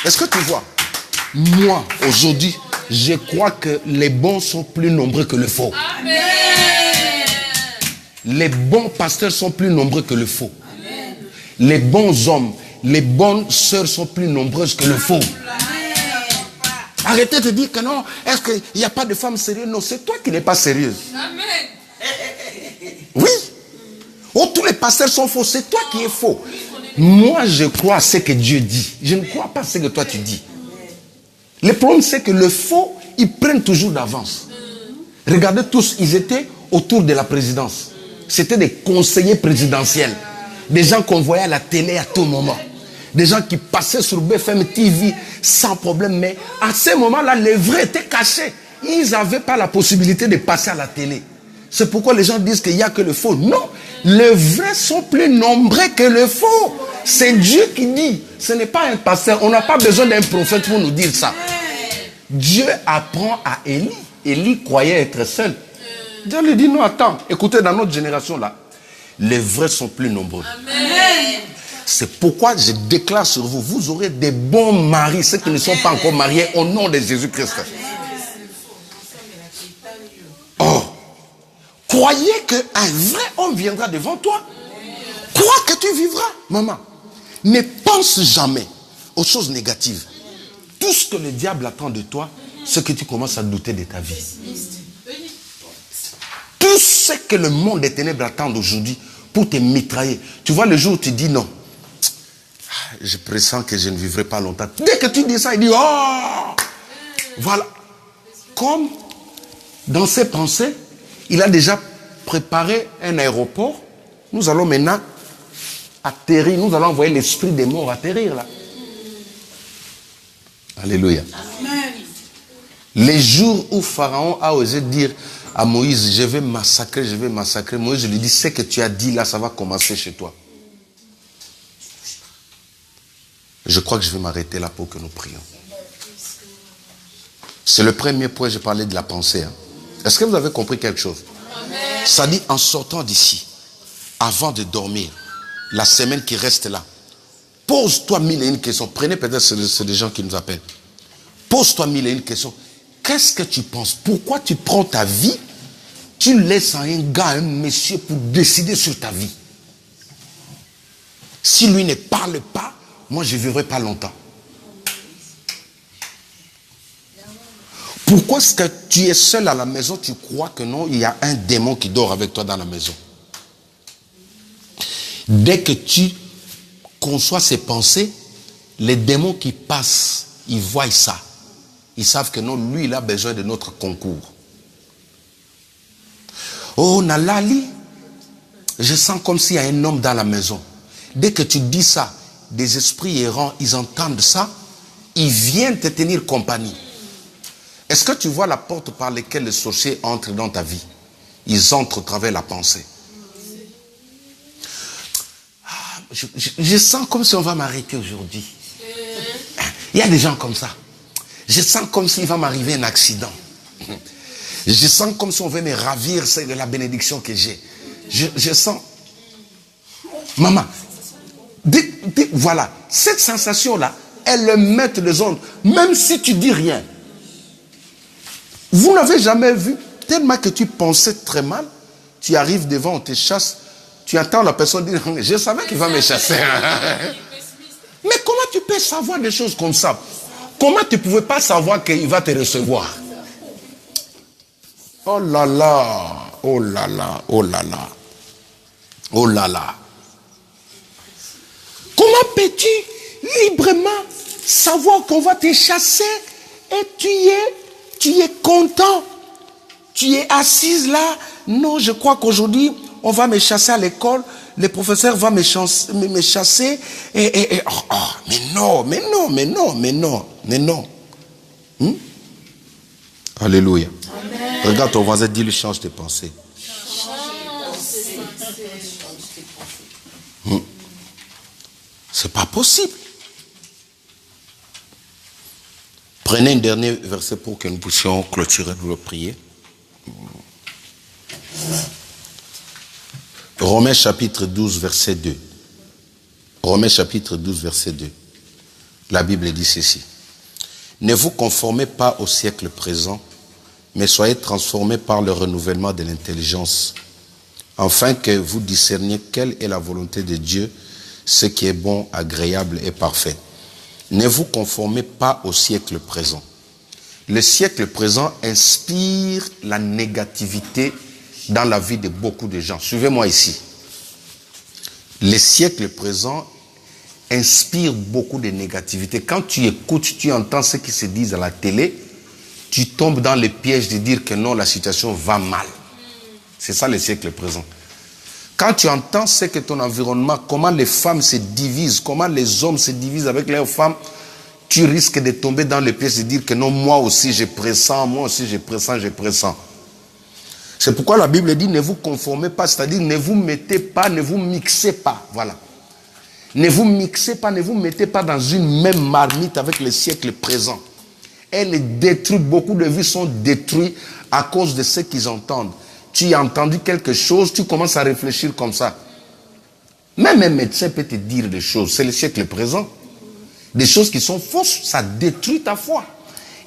Est-ce que tu vois? Moi, aujourd'hui, je crois que les bons sont plus nombreux que les faux. Amen. Les bons pasteurs sont plus nombreux que les faux. Amen. Les bons hommes, les bonnes sœurs sont plus nombreuses que les faux. Amen. Arrêtez de dire que non, est-ce qu'il n'y a pas de femmes sérieuses? Non, c'est toi qui n'es pas sérieuse. Amen. Oui. Oh, tous pasteurs sont faux, c'est toi qui es faux. Moi, je crois à ce que Dieu dit. Je ne crois pas à ce que toi tu dis. Le problème, c'est que le faux, ils prennent toujours d'avance. Regardez tous, ils étaient autour de la présidence. C'était des conseillers présidentiels. Des gens qu'on voyait à la télé à tout moment. Des gens qui passaient sur BFM TV sans problème. Mais à ce moment-là, les vrais étaient cachés. Ils n'avaient pas la possibilité de passer à la télé. C'est pourquoi les gens disent qu'il n'y a que le faux. Non, les vrais sont plus nombreux que le faux. C'est Dieu qui dit. Ce n'est pas un pasteur. On n'a pas besoin d'un prophète pour nous dire ça. Dieu apprend à Élie. Élie croyait être seul. Dieu lui dit non, attends. Écoutez, dans notre génération là, les vrais sont plus nombreux. Amen. C'est pourquoi je déclare sur vous, vous aurez des bons maris, ceux qui ne sont pas encore mariés, au nom de Jésus-Christ. Oh, croyez qu'un vrai homme viendra devant toi. Crois que tu vivras, maman. Ne pense jamais aux choses négatives. Tout ce que le diable attend de toi, c'est que tu commences à douter de ta vie. Tout ce que le monde des ténèbres attend aujourd'hui pour te mitrailler. Tu vois, le jour où tu dis non, je pressens que je ne vivrai pas longtemps. Dès que tu dis ça, il dit oh, voilà. Comme dans ses pensées, il a déjà préparé un aéroport. Nous allons maintenant atterrir. Nous allons envoyer l'esprit des morts atterrir là. Alléluia. Amen. Les jours où Pharaon a osé dire à Moïse, je vais massacrer. Moïse lui dit, ce que tu as dit là, ça va commencer chez toi. Je crois que je vais m'arrêter là pour que nous prions. C'est le premier point, je parlais de la pensée. Hein. Est-ce que vous avez compris quelque chose? Amen. Ça dit, en sortant d'ici, avant de dormir, la semaine qui reste là, pose-toi 1001 questions. Prenez peut-être, c'est des gens qui nous appellent. Pose-toi 1001 questions. Qu'est-ce que tu penses? Pourquoi tu prends ta vie? Tu laisses à un gars, un monsieur pour décider sur ta vie. Si lui ne parle pas, moi je ne vivrai pas longtemps. Pourquoi est-ce que tu es seul à la maison? Tu crois que non, il y a un démon qui dort avec toi dans la maison. Dès que tu conçois ces pensées, les démons qui passent, ils voient ça. Ils savent que non, lui, il a besoin de notre concours. Oh, Nalali, je sens comme s'il y a un homme dans la maison. Dès que tu dis ça, des esprits errants, ils entendent ça, ils viennent te tenir compagnie. Est-ce que tu vois la porte par laquelle les sorciers entrent dans ta vie? Ils entrent à travers la pensée. Je sens comme si on va m'arrêter aujourd'hui. Il y a des gens comme ça. Je sens comme s'il va m'arriver un accident. Je sens comme si on veut me ravir, c'est de la bénédiction que j'ai. Je sens. Maman, voilà, cette sensation-là, elle le met les ondes, même si tu dis rien. Vous n'avez jamais vu, tellement que tu pensais très mal, tu arrives devant, on te chasse, tu entends la personne dire, je savais qu'il va me chasser. Mais comment tu peux savoir des choses comme ça? Comment tu ne pouvais pas savoir qu'il va te recevoir? Oh là là, oh là là, oh là là, oh là là. Comment peux-tu librement savoir qu'on va te chasser et tu es content? Tu es assise là. Non, je crois qu'aujourd'hui, on va me chasser à l'école. Le professeur va me chasser. Mais non. Alléluia. Amen. Regarde ton voisin, dis-lui, change tes pensées. C'est pas possible. Prenez un dernier verset pour que nous puissions clôturer notre prière. Romains chapitre 12, verset 2. Romains chapitre 12, verset 2. La Bible dit ceci. Ne vous conformez pas au siècle présent, mais soyez transformés par le renouvellement de l'intelligence, afin que vous discerniez quelle est la volonté de Dieu, ce qui est bon, agréable et parfait. Ne vous conformez pas au siècle présent. Le siècle présent inspire la négativité dans la vie de beaucoup de gens. Suivez-moi ici. Les siècles présents inspirent beaucoup de négativité. Quand tu écoutes, tu entends ce qui se dit à la télé, tu tombes dans le piège de dire que non, la situation va mal. C'est ça le siècle présent. Quand tu entends ce que ton environnement, comment les femmes se divisent, comment les hommes se divisent avec leurs femmes, tu risques de tomber dans le piège de dire que non, moi aussi je pressens, moi aussi je pressens, je pressens. C'est pourquoi la Bible dit ne vous conformez pas, c'est-à-dire ne vous mettez pas, ne vous mixez pas. Voilà. Ne vous mixez pas, ne vous mettez pas dans une même marmite avec le siècle présent. Elle détruit, beaucoup de vies sont détruites à cause de ce qu'ils entendent. Tu as entendu quelque chose, tu commences à réfléchir comme ça. Même un médecin peut te dire des choses, c'est le siècle présent. Des choses qui sont fausses, ça détruit ta foi.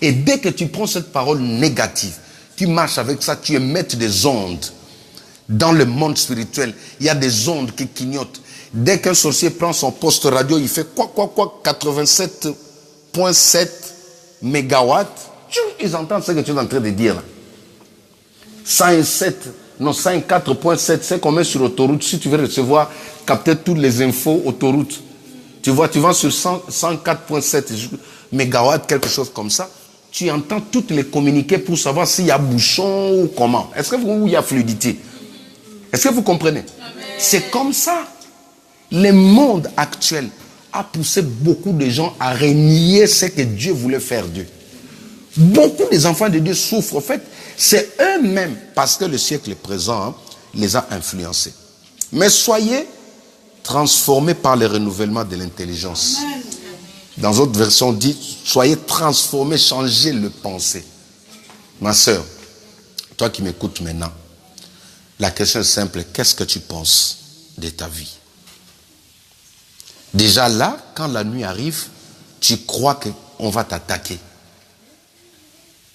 Et dès que tu prends cette parole négative, tu marches avec ça, tu émets des ondes. Dans le monde spirituel, il y a des ondes qui clignotent. Dès qu'un sorcier prend son poste radio, il fait quoi, 87.7 mégawatts. Ils entendent ce que tu es en train de dire là. 104.7, c'est qu'on met sur autoroute. Si tu veux recevoir, capter toutes les infos autoroute. Tu vas sur 104.7 mégawatts, quelque chose comme ça. Tu entends toutes les communiqués pour savoir s'il y a bouchon ou comment. Est-ce que il y a fluidité? Est-ce que vous comprenez? C'est comme ça. Le monde actuel a poussé beaucoup de gens à renier ce que Dieu voulait faire d'eux. Beaucoup des enfants de Dieu souffrent. En fait, c'est eux-mêmes, parce que le siècle présent les a influencés. Mais soyez transformés par le renouvellement de l'intelligence. Dans d'autres versions, on dit, soyez transformés, changez le pensée. Ma soeur, toi qui m'écoutes maintenant, la question est simple, qu'est-ce que tu penses de ta vie? Déjà là, quand la nuit arrive, tu crois qu'on va t'attaquer.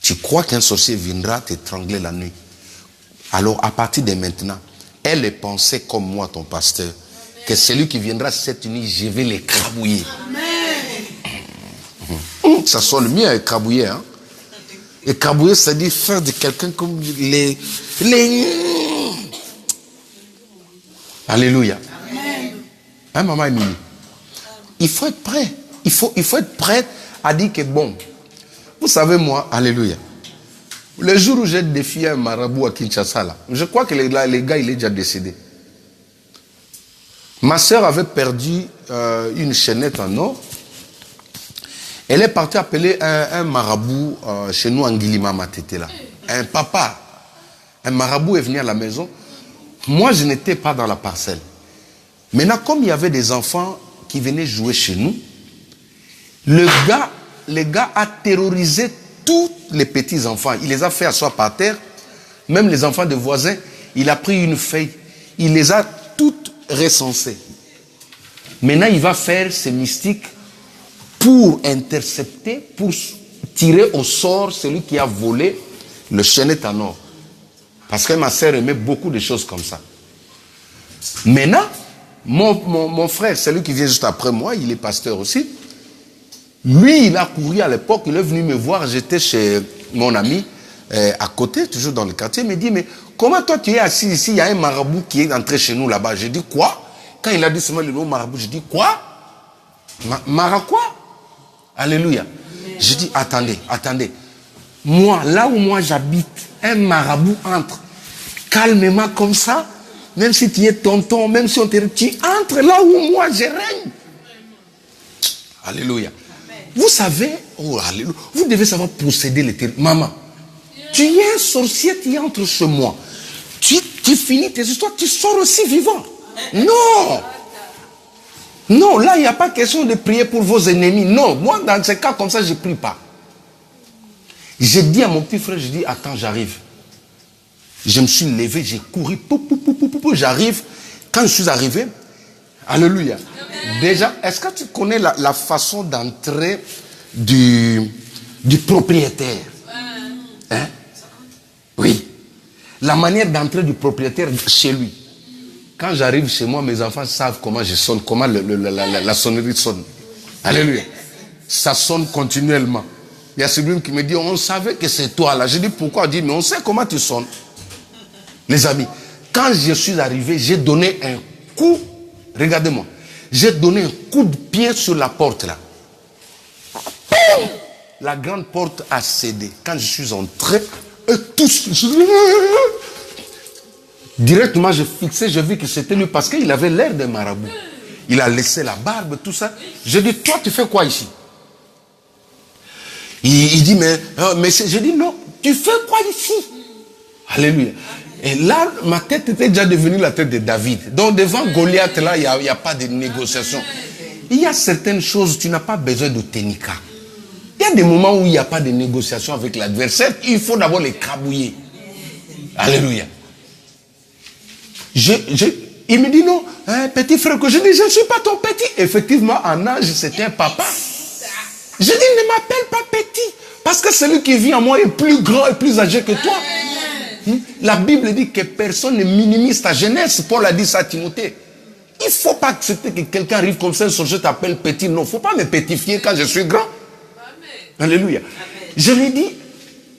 Tu crois qu'un sorcier viendra t'étrangler la nuit. Alors à partir de maintenant, elle est pensée comme moi, ton pasteur, que celui qui viendra cette nuit, je vais l'écrabouiller. Ça sonne mieux écrabouiller. Hein? Écrabouiller, c'est-à-dire faire de quelqu'un comme les... Alléluia. Hein, maman Émilie? Il faut être prêt. Il faut être prêt à dire que bon, vous savez moi, alléluia. Le jour où j'ai défié un marabout à Kinshasa, là, je crois que les gars, il est déjà décédé. Ma soeur avait perdu une chaînette en or. Elle est partie appeler un marabout chez nous en Guilima Matete là. Un papa. Un marabout est venu à la maison. Moi, je n'étais pas dans la parcelle. Maintenant, comme il y avait des enfants qui venaient jouer chez nous, le gars a terrorisé tous les petits enfants. Il les a fait asseoir par terre. Même les enfants des voisins, il a pris une feuille. Il les a toutes recensées. Maintenant, il va faire ses mystiques pour intercepter, pour tirer au sort celui qui a volé le chaînet en or. Parce que ma sœur aimait beaucoup de choses comme ça. Maintenant, mon frère, celui qui vient juste après moi, il est pasteur aussi. Lui, il a couru à l'époque, il est venu me voir, j'étais chez mon ami à côté, toujours dans le quartier, il me dit, mais comment toi tu es assis ici, il y a un marabout qui est entré chez nous là-bas. J'ai dit, quoi? Quand il a dit seulement le mot marabout, j'ai dit, quoi? Mara quoi? Alléluia. J'ai dit, attendez. Moi, là où moi j'habite, un marabout entre calmement comme ça, même si tu es tonton, même si on te dit, tu entres là où moi je règne. Alléluia. Vous savez, oh, alléluia, vous devez savoir posséder les terres. Maman, tu es un sorcier, tu entres chez moi. Tu finis tes histoires, tu sors aussi vivant. Non. Non, là, il n'y a pas question de prier pour vos ennemis. Non, moi, dans ces cas comme ça, je ne prie pas. J'ai dit à mon petit frère, je dis, attends, j'arrive. Je me suis levé, j'ai couru, j'arrive. Quand je suis arrivé, alléluia. Déjà, est-ce que tu connais la façon d'entrer du propriétaire? Hein? Oui. La manière d'entrer du propriétaire chez lui. Quand j'arrive chez moi, mes enfants savent comment je sonne, comment la sonnerie sonne. Alléluia. Ça sonne continuellement. Il y a celui qui me dit, on savait que c'est toi là. Je dis, pourquoi? Il dit, mais on sait comment tu sonnes. Les amis, quand je suis arrivé, j'ai donné un coup Regardez-moi. J'ai donné un coup de pied sur la porte là. La grande porte a cédé. Quand je suis entré, eux tous... Directement, je fixais, je vis que c'était lui parce qu'il avait l'air d'un marabout. Il a laissé la barbe, tout ça. Je dis, toi, tu fais quoi ici? Il dit, mais je dis, non, tu fais quoi ici? Alléluia. Et là, ma tête était déjà devenue la tête de David. Donc, devant Goliath, là, il n'y a pas de négociation. Il y a certaines choses, tu n'as pas besoin de ténica. Il y a des moments où il n'y a pas de négociation avec l'adversaire. Il faut d'abord les crabouiller. Alléluia. Il me dit non, hein, petit frère, que je dis, je ne suis pas ton petit. Effectivement, en âge, c'était un papa. Je dis, ne m'appelle pas petit. Parce que celui qui vit en moi est plus grand et plus âgé que toi. La Bible dit que personne ne minimise ta jeunesse. Paul a dit ça à Timothée. Il ne faut pas accepter que quelqu'un arrive comme ça, je t'appelle petit. Non, il ne faut pas me pétifier quand je suis grand. Amen. Alléluia. Amen. Je lui dis,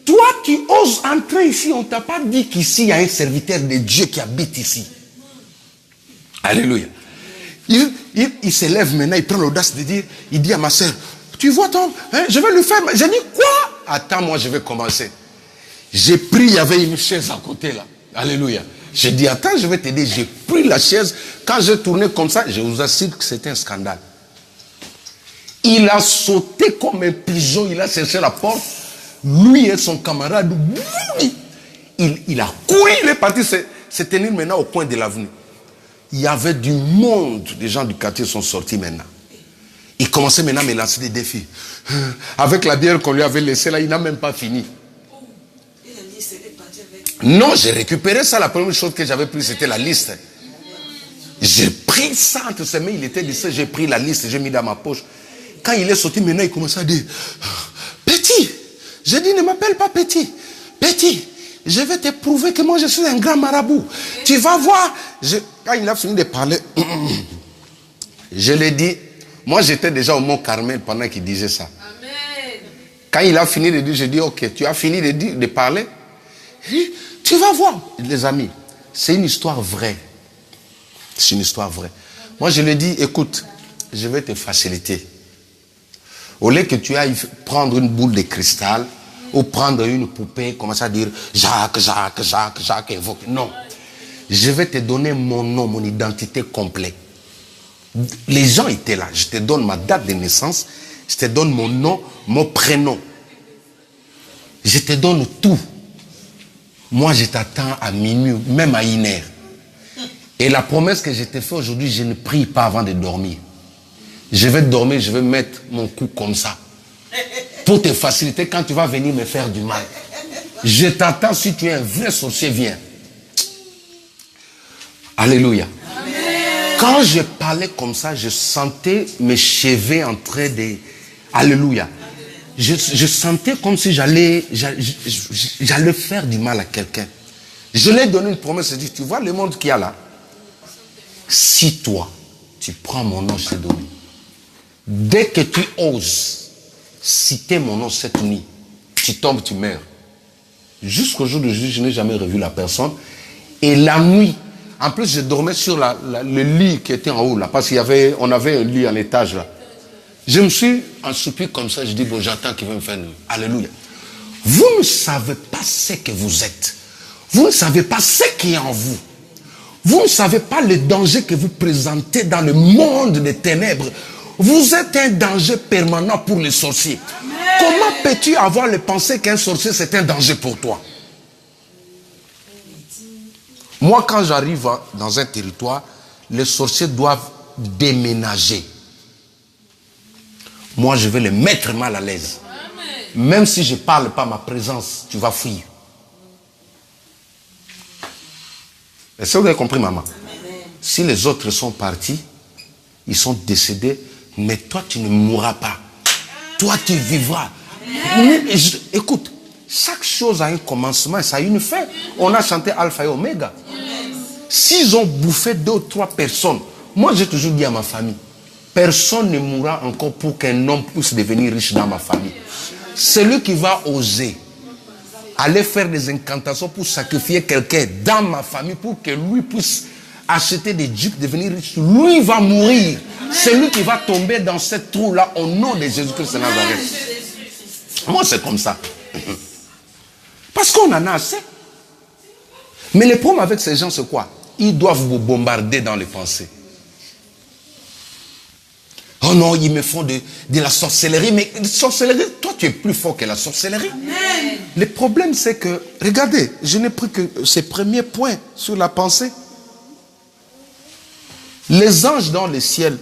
toi qui oses entrer ici, on ne t'a pas dit qu'ici, il y a un serviteur de Dieu qui habite ici. Alléluia. Il s'élève maintenant, il prend l'audace de dire, il dit à ma soeur, tu vois Tom, hein, je vais lui faire. J'ai dit, quoi? Attends, moi je vais commencer. J'ai pris, il y avait une chaise à côté là. Alléluia. J'ai dit, attends, je vais t'aider. J'ai pris la chaise. Quand j'ai tourné comme ça, je vous assure que c'était un scandale. Il a sauté comme un pigeon, il a cherché la porte. Lui et son camarade, il a couru, il est parti se tenir maintenant au coin de l'avenue. Il y avait du monde, des gens du quartier sont sortis maintenant. Il commençait maintenant à me lancer des défis. Avec la bière qu'on lui avait laissée là, il n'a même pas fini. Non, j'ai récupéré ça. La première chose que j'avais pris, c'était la liste. J'ai pris ça entre ses mains, il était lycée, j'ai pris la liste, j'ai mis dans ma poche. Quand il est sorti, maintenant, il commençait à dire, petit. J'ai dit, ne m'appelle pas petit. Petit, je vais te prouver que moi, je suis un grand marabout. Tu vas voir. Quand il a fini de parler, je lui ai dit, moi, j'étais déjà au Mont Carmel pendant qu'il disait ça. Amen. Quand il a fini de dire, j'ai dit, ok, tu as fini de parler? Tu vas voir, les amis, c'est une histoire vraie. C'est une histoire vraie. Moi, je lui ai dit, écoute, je vais te faciliter. Au lieu que tu ailles prendre une boule de cristal ou prendre une poupée, commencer à dire Jacques, Jacques, Jacques, Jacques, invoque. Non. Je vais te donner mon nom, mon identité complète. Les gens étaient là. Je te donne ma date de naissance, je te donne mon nom, mon prénom. Je te donne tout. Moi, je t'attends à minuit, même à 1h. Et la promesse que je t'ai faite aujourd'hui, je ne prie pas avant de dormir. Je vais dormir, je vais mettre mon cou comme ça. Pour te faciliter quand tu vas venir me faire du mal. Je t'attends, si tu es un vrai sorcier, viens. Alléluia. Amen. Quand je parlais comme ça, je sentais mes cheveux en train de... Alléluia. Je sentais comme si j'allais faire du mal à quelqu'un. Je lui ai donné une promesse, je dis, tu vois le monde qu'il y a là? Si toi, tu prends mon nom, je t'ai donné. Dès que tu oses citer mon nom cette nuit, tu tombes, tu meurs. Jusqu'au jour d'aujourd'hui, je n'ai jamais revu la personne. Et la nuit, en plus, je dormais sur le lit qui était en haut, là, parce qu'on avait un lit en étage, là. Je me suis ensoupi comme ça, je dis, bon, j'attends qu'il va me faire... Alléluia. Vous ne savez pas ce que vous êtes. Vous ne savez pas ce qui est en vous. Vous ne savez pas le danger que vous présentez dans le monde des ténèbres. Vous êtes un danger permanent pour les sorciers. Amen. Comment peux-tu avoir le pensée qu'un sorcier, c'est un danger pour toi? Moi, quand j'arrive dans un territoire, les sorciers doivent déménager. Moi, je vais les mettre mal à l'aise. Même si je ne parle pas ma présence, tu vas fuir. Est-ce que vous avez compris, maman? Amen. Si les autres sont partis, ils sont décédés, mais toi, tu ne mourras pas. Toi, tu vivras. Écoute, chaque chose a un commencement et ça a une fin. On a chanté Alpha et Oméga. S'ils ont bouffé 2 ou 3 personnes, moi, j'ai toujours dit à ma famille, personne ne mourra encore pour qu'un homme puisse devenir riche dans ma famille. Celui qui va oser aller faire des incantations pour sacrifier quelqu'un dans ma famille pour que lui puisse acheter des jeeps, devenir riche. Lui va mourir. C'est lui qui va tomber dans cette trou-là au nom de Jésus-Christ de Nazareth. Moi, c'est comme ça. Parce qu'on en a assez. Mais le problème avec ces gens, c'est quoi? Ils doivent vous bombarder dans les pensées. Oh non, ils me font de la sorcellerie. Mais la sorcellerie, toi, tu es plus fort que la sorcellerie. Amen. Le problème, c'est que, regardez, je n'ai pris que ces premiers points sur la pensée. Les anges dans le ciel,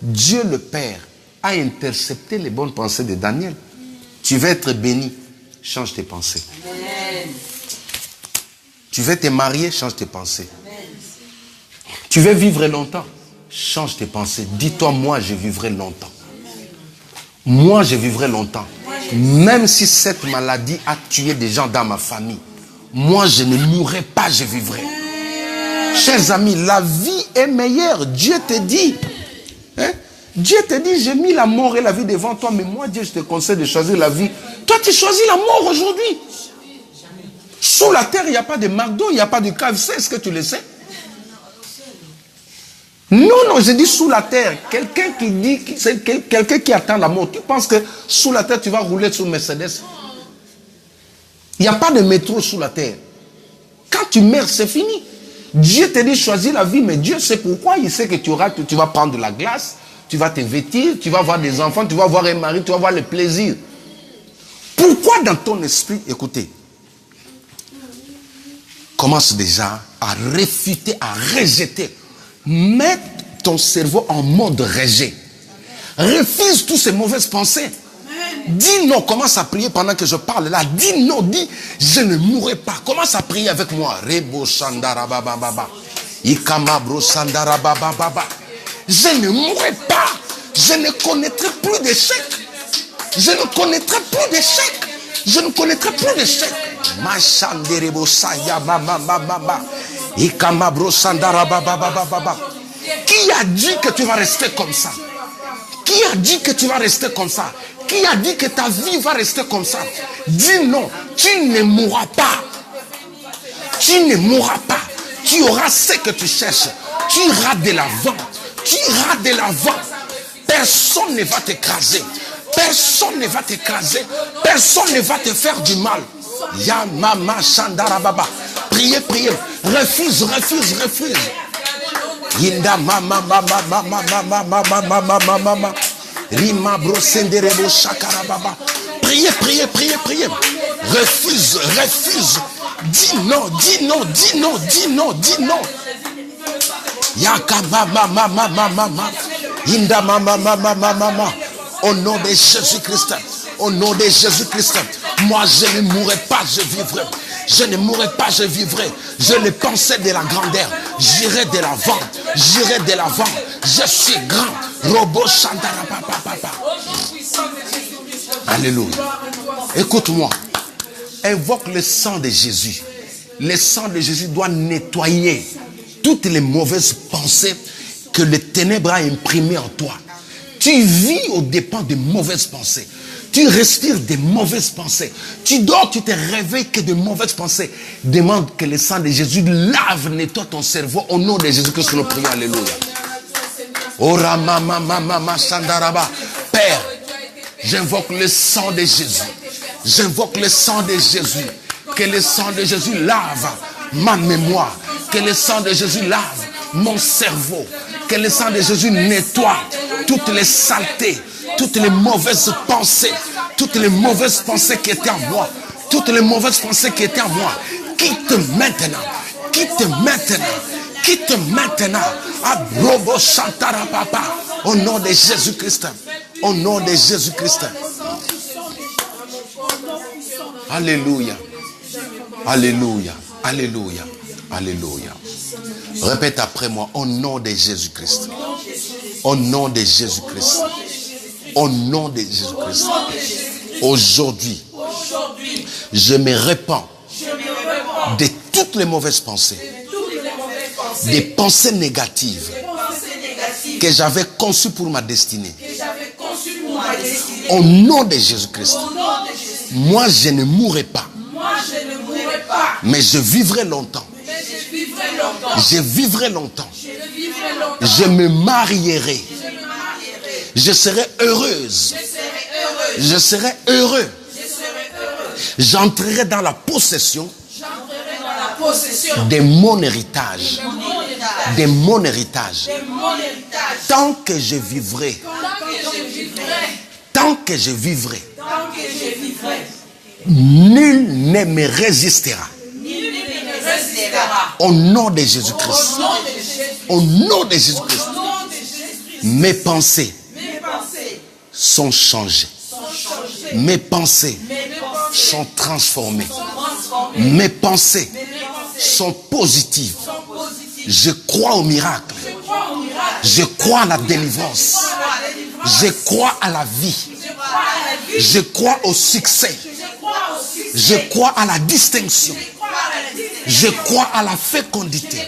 Dieu le Père a intercepté les bonnes pensées de Daniel. Tu veux être béni, change tes pensées. Amen. Tu veux te marier, change tes pensées. Amen. Tu veux vivre longtemps, change tes pensées. Dis-toi, moi, je vivrai longtemps. Moi, je vivrai longtemps. Même si cette maladie a tué des gens dans ma famille, moi, je ne mourrai pas, je vivrai. Chers amis, la vie est meilleure. Dieu te dit, hein? Dieu te dit, j'ai mis la mort et la vie devant toi, mais moi, Dieu, je te conseille de choisir la vie. Toi, tu choisis la mort aujourd'hui. Sous la terre, il n'y a pas de McDo, il n'y a pas de KFC, est-ce que tu le sais? Non, je dis sous la terre. Quelqu'un qui dit, c'est quelqu'un qui attend la mort. Tu penses que sous la terre, tu vas rouler sur Mercedes? Il n'y a pas de métro sous la terre. Quand tu meurs, c'est fini. Dieu te dit choisis la vie, mais Dieu sait pourquoi. Il sait que tu vas prendre de la glace, tu vas te vêtir, tu vas avoir des enfants, tu vas avoir un mari, tu vas avoir le plaisir. Pourquoi dans ton esprit, écoutez, commence déjà à réfuter, à rejeter. Mets ton cerveau en mode rejet. Refuse toutes ces mauvaises pensées. Dis non, commence à prier pendant que je parle là. Dis non, dis je ne mourrai pas. Commence à prier avec moi. Rebo Shandara Baba Baba. Ikamabro Shandara Baba Baba. Je ne mourrai pas. Je ne connaîtrai plus d'échecs. Je ne connaîtrai plus d'échecs. Je ne connaîtrai plus d'échecs. Machanderebo Saya Mama Mama. Ikamabro Shandara Baba Baba Baba. Qui a dit que tu vas rester comme ça? Qui a dit que tu vas rester comme ça? Qui a dit que ta vie va rester comme ça? Dis non, tu ne mourras pas. Tu ne mourras pas. Tu auras ce que tu cherches. Tu iras de l'avant. Tu iras de l'avant. Personne ne va t'écraser. Personne ne va t'écraser. Personne ne va te faire du mal. Ya mama Shandara Baba. Priez, priez. Refuse, refuse, refuse. Yinda mama mama mama mama mama mama mama. Rima brosenderebo shakara baba. Priez, priez, priez, priez. Refuse, refuse. Dis non, dis non, dis non, dis non, dis non. Yaka mama mama mama mama. Yinda mama mama mama mama. Au nom de Jésus-Christ. Au nom de Jésus-Christ. Moi je ne mourrai pas, je vivrai. Je ne mourrai pas, je vivrai. Je ne pensais de la grandeur. J'irai de l'avant. J'irai de l'avant. Je suis grand. Robo Shandara Papa Papa. Alléluia. Écoute-moi. Invoque le sang de Jésus. Le sang de Jésus doit nettoyer toutes les mauvaises pensées que le ténèbre a imprimées en toi. Tu vis aux dépens de mauvaises pensées. Tu respires des mauvaises pensées. Tu dors, tu te réveilles que de mauvaises pensées. Demande que le sang de Jésus lave, nettoie ton cerveau. Au nom de Jésus-Christ, nous prions. Alléluia. Ora mama mama mama Shandaraba. Père, j'invoque le sang de Jésus. J'invoque le sang de Jésus. Que le sang de Jésus lave ma mémoire. Que le sang de Jésus lave mon cerveau. Que le sang de Jésus nettoie toutes les saletés. Toutes les mauvaises pensées, toutes les mauvaises pensées qui étaient en moi, toutes les mauvaises pensées qui étaient en moi, quitte maintenant, quitte maintenant, quitte maintenant. Abrobo Shantara Papa, au nom de Jésus-Christ, au nom de Jésus-Christ. Alléluia, alléluia, alléluia, alléluia. Répète après moi, au nom de Jésus-Christ, au nom de Jésus-Christ. Au nom de Jésus-Christ. Aujourd'hui, je me répands de toutes les mauvaises pensées, des pensées négatives que j'avais conçues pour ma destinée. Au nom de Jésus-Christ. Moi, je ne mourrai pas, mais je vivrai longtemps. Je vivrai longtemps. Je me marierai. Je serai heureuse. Je serai heureux. J'entrerai dans la possession de mon héritage. De mon héritage. Tant que je vivrai. Tant que je vivrai. Nul ne me résistera. Au nom de Jésus-Christ. Au nom de Jésus-Christ. Mes pensées sont changées. Mes pensées sont transformées. Mes pensées sont positives. Je crois au miracle. Je crois à la délivrance. Je crois à la vie. Je crois au succès. Je crois à la distinction. Je crois à la fécondité.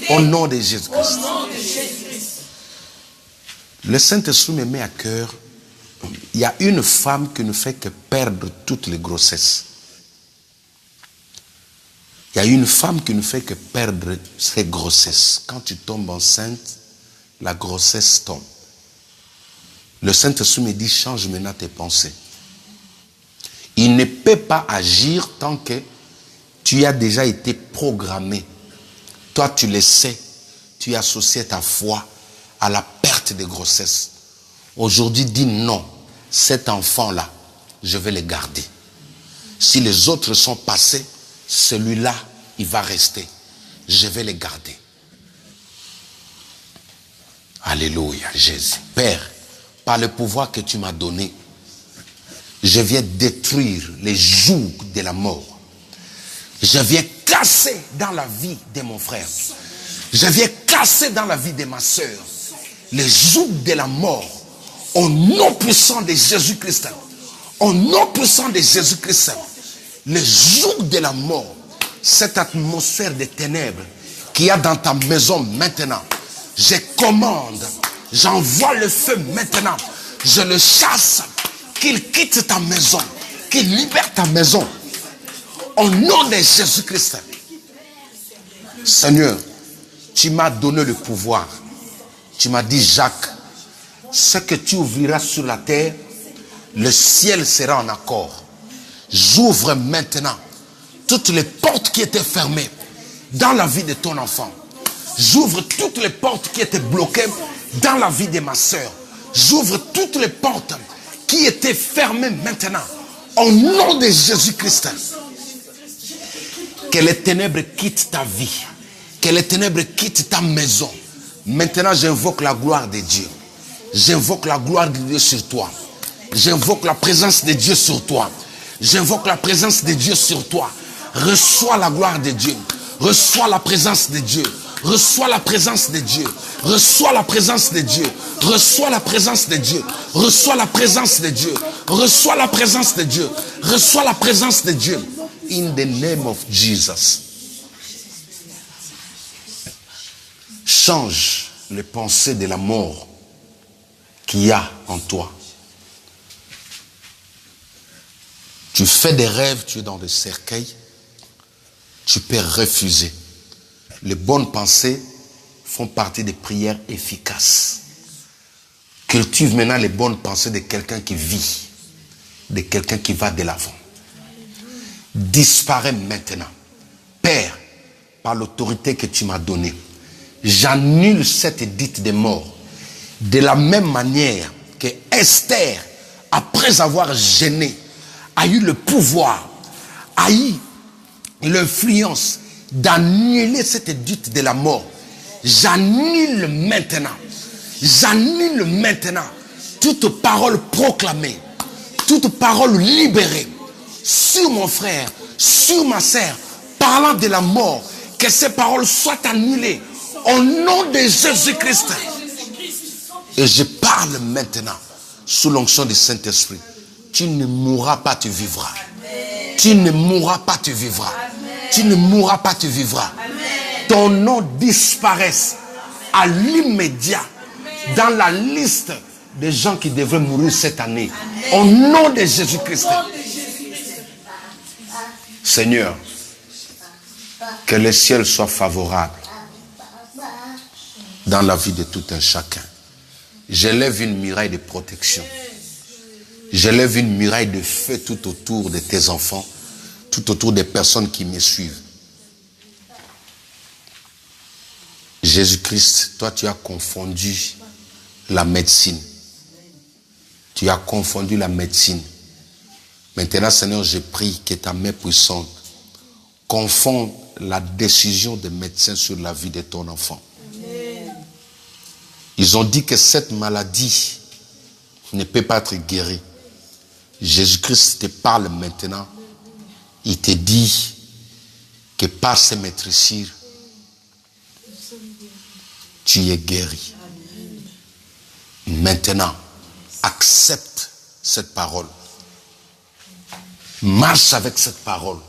Au nom de Jésus-Christ. Le Saint-Esprit me met à cœur. Il y a une femme qui ne fait que perdre toutes les grossesses. Il y a une femme qui ne fait que perdre ses grossesses. Quand tu tombes enceinte, la grossesse tombe. Le Saint-Esprit me dit, change maintenant tes pensées. Il ne peut pas agir tant que tu as déjà été programmé. Toi, tu le sais. Tu associais ta foi à la perte de grossesse. Aujourd'hui, dis non. Cet enfant-là, je vais le garder. Si les autres sont passés, celui-là, il va rester. Je vais le garder. Alléluia, Jésus. Père, par le pouvoir que tu m'as donné, je viens détruire les jougs de la mort. Je viens casser dans la vie de mon frère. Je viens casser dans la vie de ma soeur les jougs de la mort. Au nom puissant de Jésus-Christ. Au nom puissant de Jésus-Christ. Les jougs de la mort. Cette atmosphère de ténèbres qu'il y a dans ta maison maintenant. Je commande. J'envoie le feu maintenant. Je le chasse. Qu'il quitte ta maison. Qu'il libère ta maison. Au nom de Jésus-Christ. Seigneur, tu m'as donné le pouvoir. Tu m'as dit, Jacques, ce que tu ouvriras sur la terre, le ciel sera en accord. J'ouvre maintenant toutes les portes qui étaient fermées dans la vie de ton enfant. J'ouvre toutes les portes qui étaient bloquées dans la vie de ma soeur. J'ouvre toutes les portes qui étaient fermées maintenant. Au nom de Jésus-Christ. Que les ténèbres quittent ta vie. Que les ténèbres quittent ta maison. Maintenant, j'invoque la gloire de Dieu. J'invoque la gloire de Dieu sur toi. J'invoque la présence de Dieu sur toi. J'invoque la présence de Dieu sur toi. Reçois la gloire de Dieu. Reçois la présence de Dieu. Reçois la présence de Dieu. Reçois la présence de Dieu. Reçois la présence de Dieu. Reçois la présence de Dieu. Reçois la présence de Dieu. Reçois la présence de Dieu. In the name of Jesus. Change les pensées de la mort qu'il y a en toi. Tu fais des rêves, tu es dans le cercueil, tu peux refuser. Les bonnes pensées font partie des prières efficaces. Cultive maintenant les bonnes pensées de quelqu'un qui vit, de quelqu'un qui va de l'avant. Disparaît maintenant. Père, par l'autorité que tu m'as donnée, j'annule cette dite de mort. De la même manière que Esther, après avoir gêné, a eu le pouvoir, a eu l'influence d'annuler cette dite de la mort. J'annule maintenant toute parole proclamée, toute parole libérée sur mon frère, sur ma sœur, parlant de la mort, que ces paroles soient annulées au nom de Jésus-Christ. Et je parle maintenant sous l'onction du Saint-Esprit. Tu ne mourras pas, tu vivras. Tu ne mourras pas, tu vivras. Tu ne mourras pas, tu vivras. Ton nom disparaisse à l'immédiat dans la liste des gens qui devraient mourir cette année. Au nom de Jésus-Christ. Seigneur, Que le ciel soit favorable dans la vie de tout un chacun. J'élève une muraille de protection. J'élève une muraille de feu tout autour de tes enfants, tout autour des personnes qui me suivent. Jésus-Christ, toi tu as confondu la médecine. Tu as confondu la médecine. Maintenant, Seigneur, je prie que ta main puissante confonde la décision des médecins sur la vie de ton enfant. Ils ont dit que cette maladie ne peut pas être guérie. Jésus-Christ te parle maintenant. Il te dit que par ses maîtrisures, tu es guéri. Maintenant, accepte cette parole. Marche avec cette parole.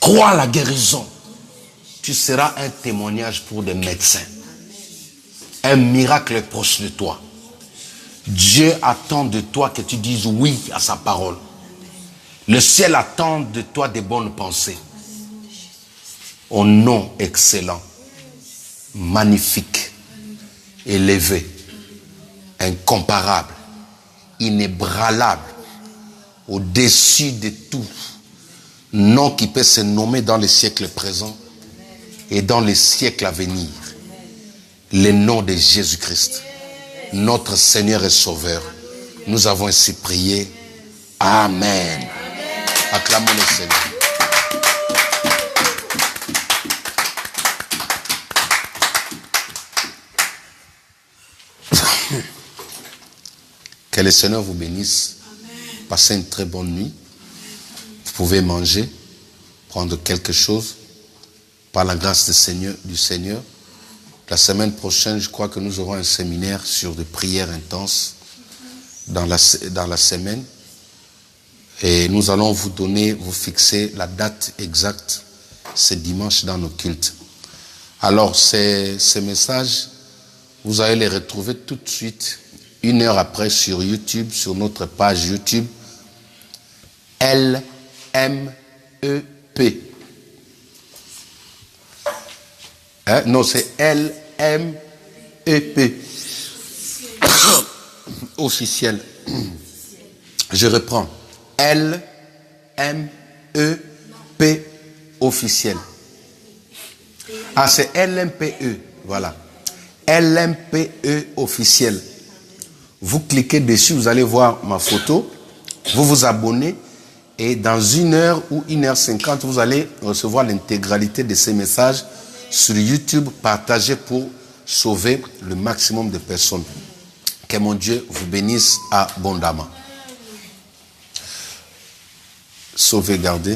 Crois à la guérison. Tu seras un témoignage pour des médecins. Un miracle est proche de toi. Dieu attend de toi que tu dises oui à sa parole. Le ciel attend de toi des bonnes pensées. Au nom excellent, magnifique, élevé, incomparable, inébranlable, au-dessus de tout nom qui peut se nommer dans les siècles présents et dans les siècles à venir. Le nom de Jésus-Christ, notre Seigneur et Sauveur. Nous avons ainsi prié. Amen. Acclamons le Seigneur. Que le Seigneur vous bénisse. Passez une très bonne nuit. Vous pouvez manger, prendre quelque chose par la grâce du Seigneur. La semaine prochaine, je crois que nous aurons un séminaire sur des prières intenses dans la semaine. Et nous allons vous fixer la date exacte, c'est dimanche dans nos cultes. Alors, ces messages, vous allez les retrouver tout de suite, 1 heure après sur YouTube, sur notre page YouTube, LMEP. Non, c'est LMEP. Officiel. Je reprends. LMEP officiel. Ah, c'est LMPE. Voilà. LMPE officiel. Vous cliquez dessus, vous allez voir ma photo. Vous vous abonnez. Et dans 1 heure ou 1h50, vous allez recevoir l'intégralité de ces messages sur YouTube, partagés pour sauver le maximum de personnes. Que mon Dieu vous bénisse abondamment. Sauvegardez.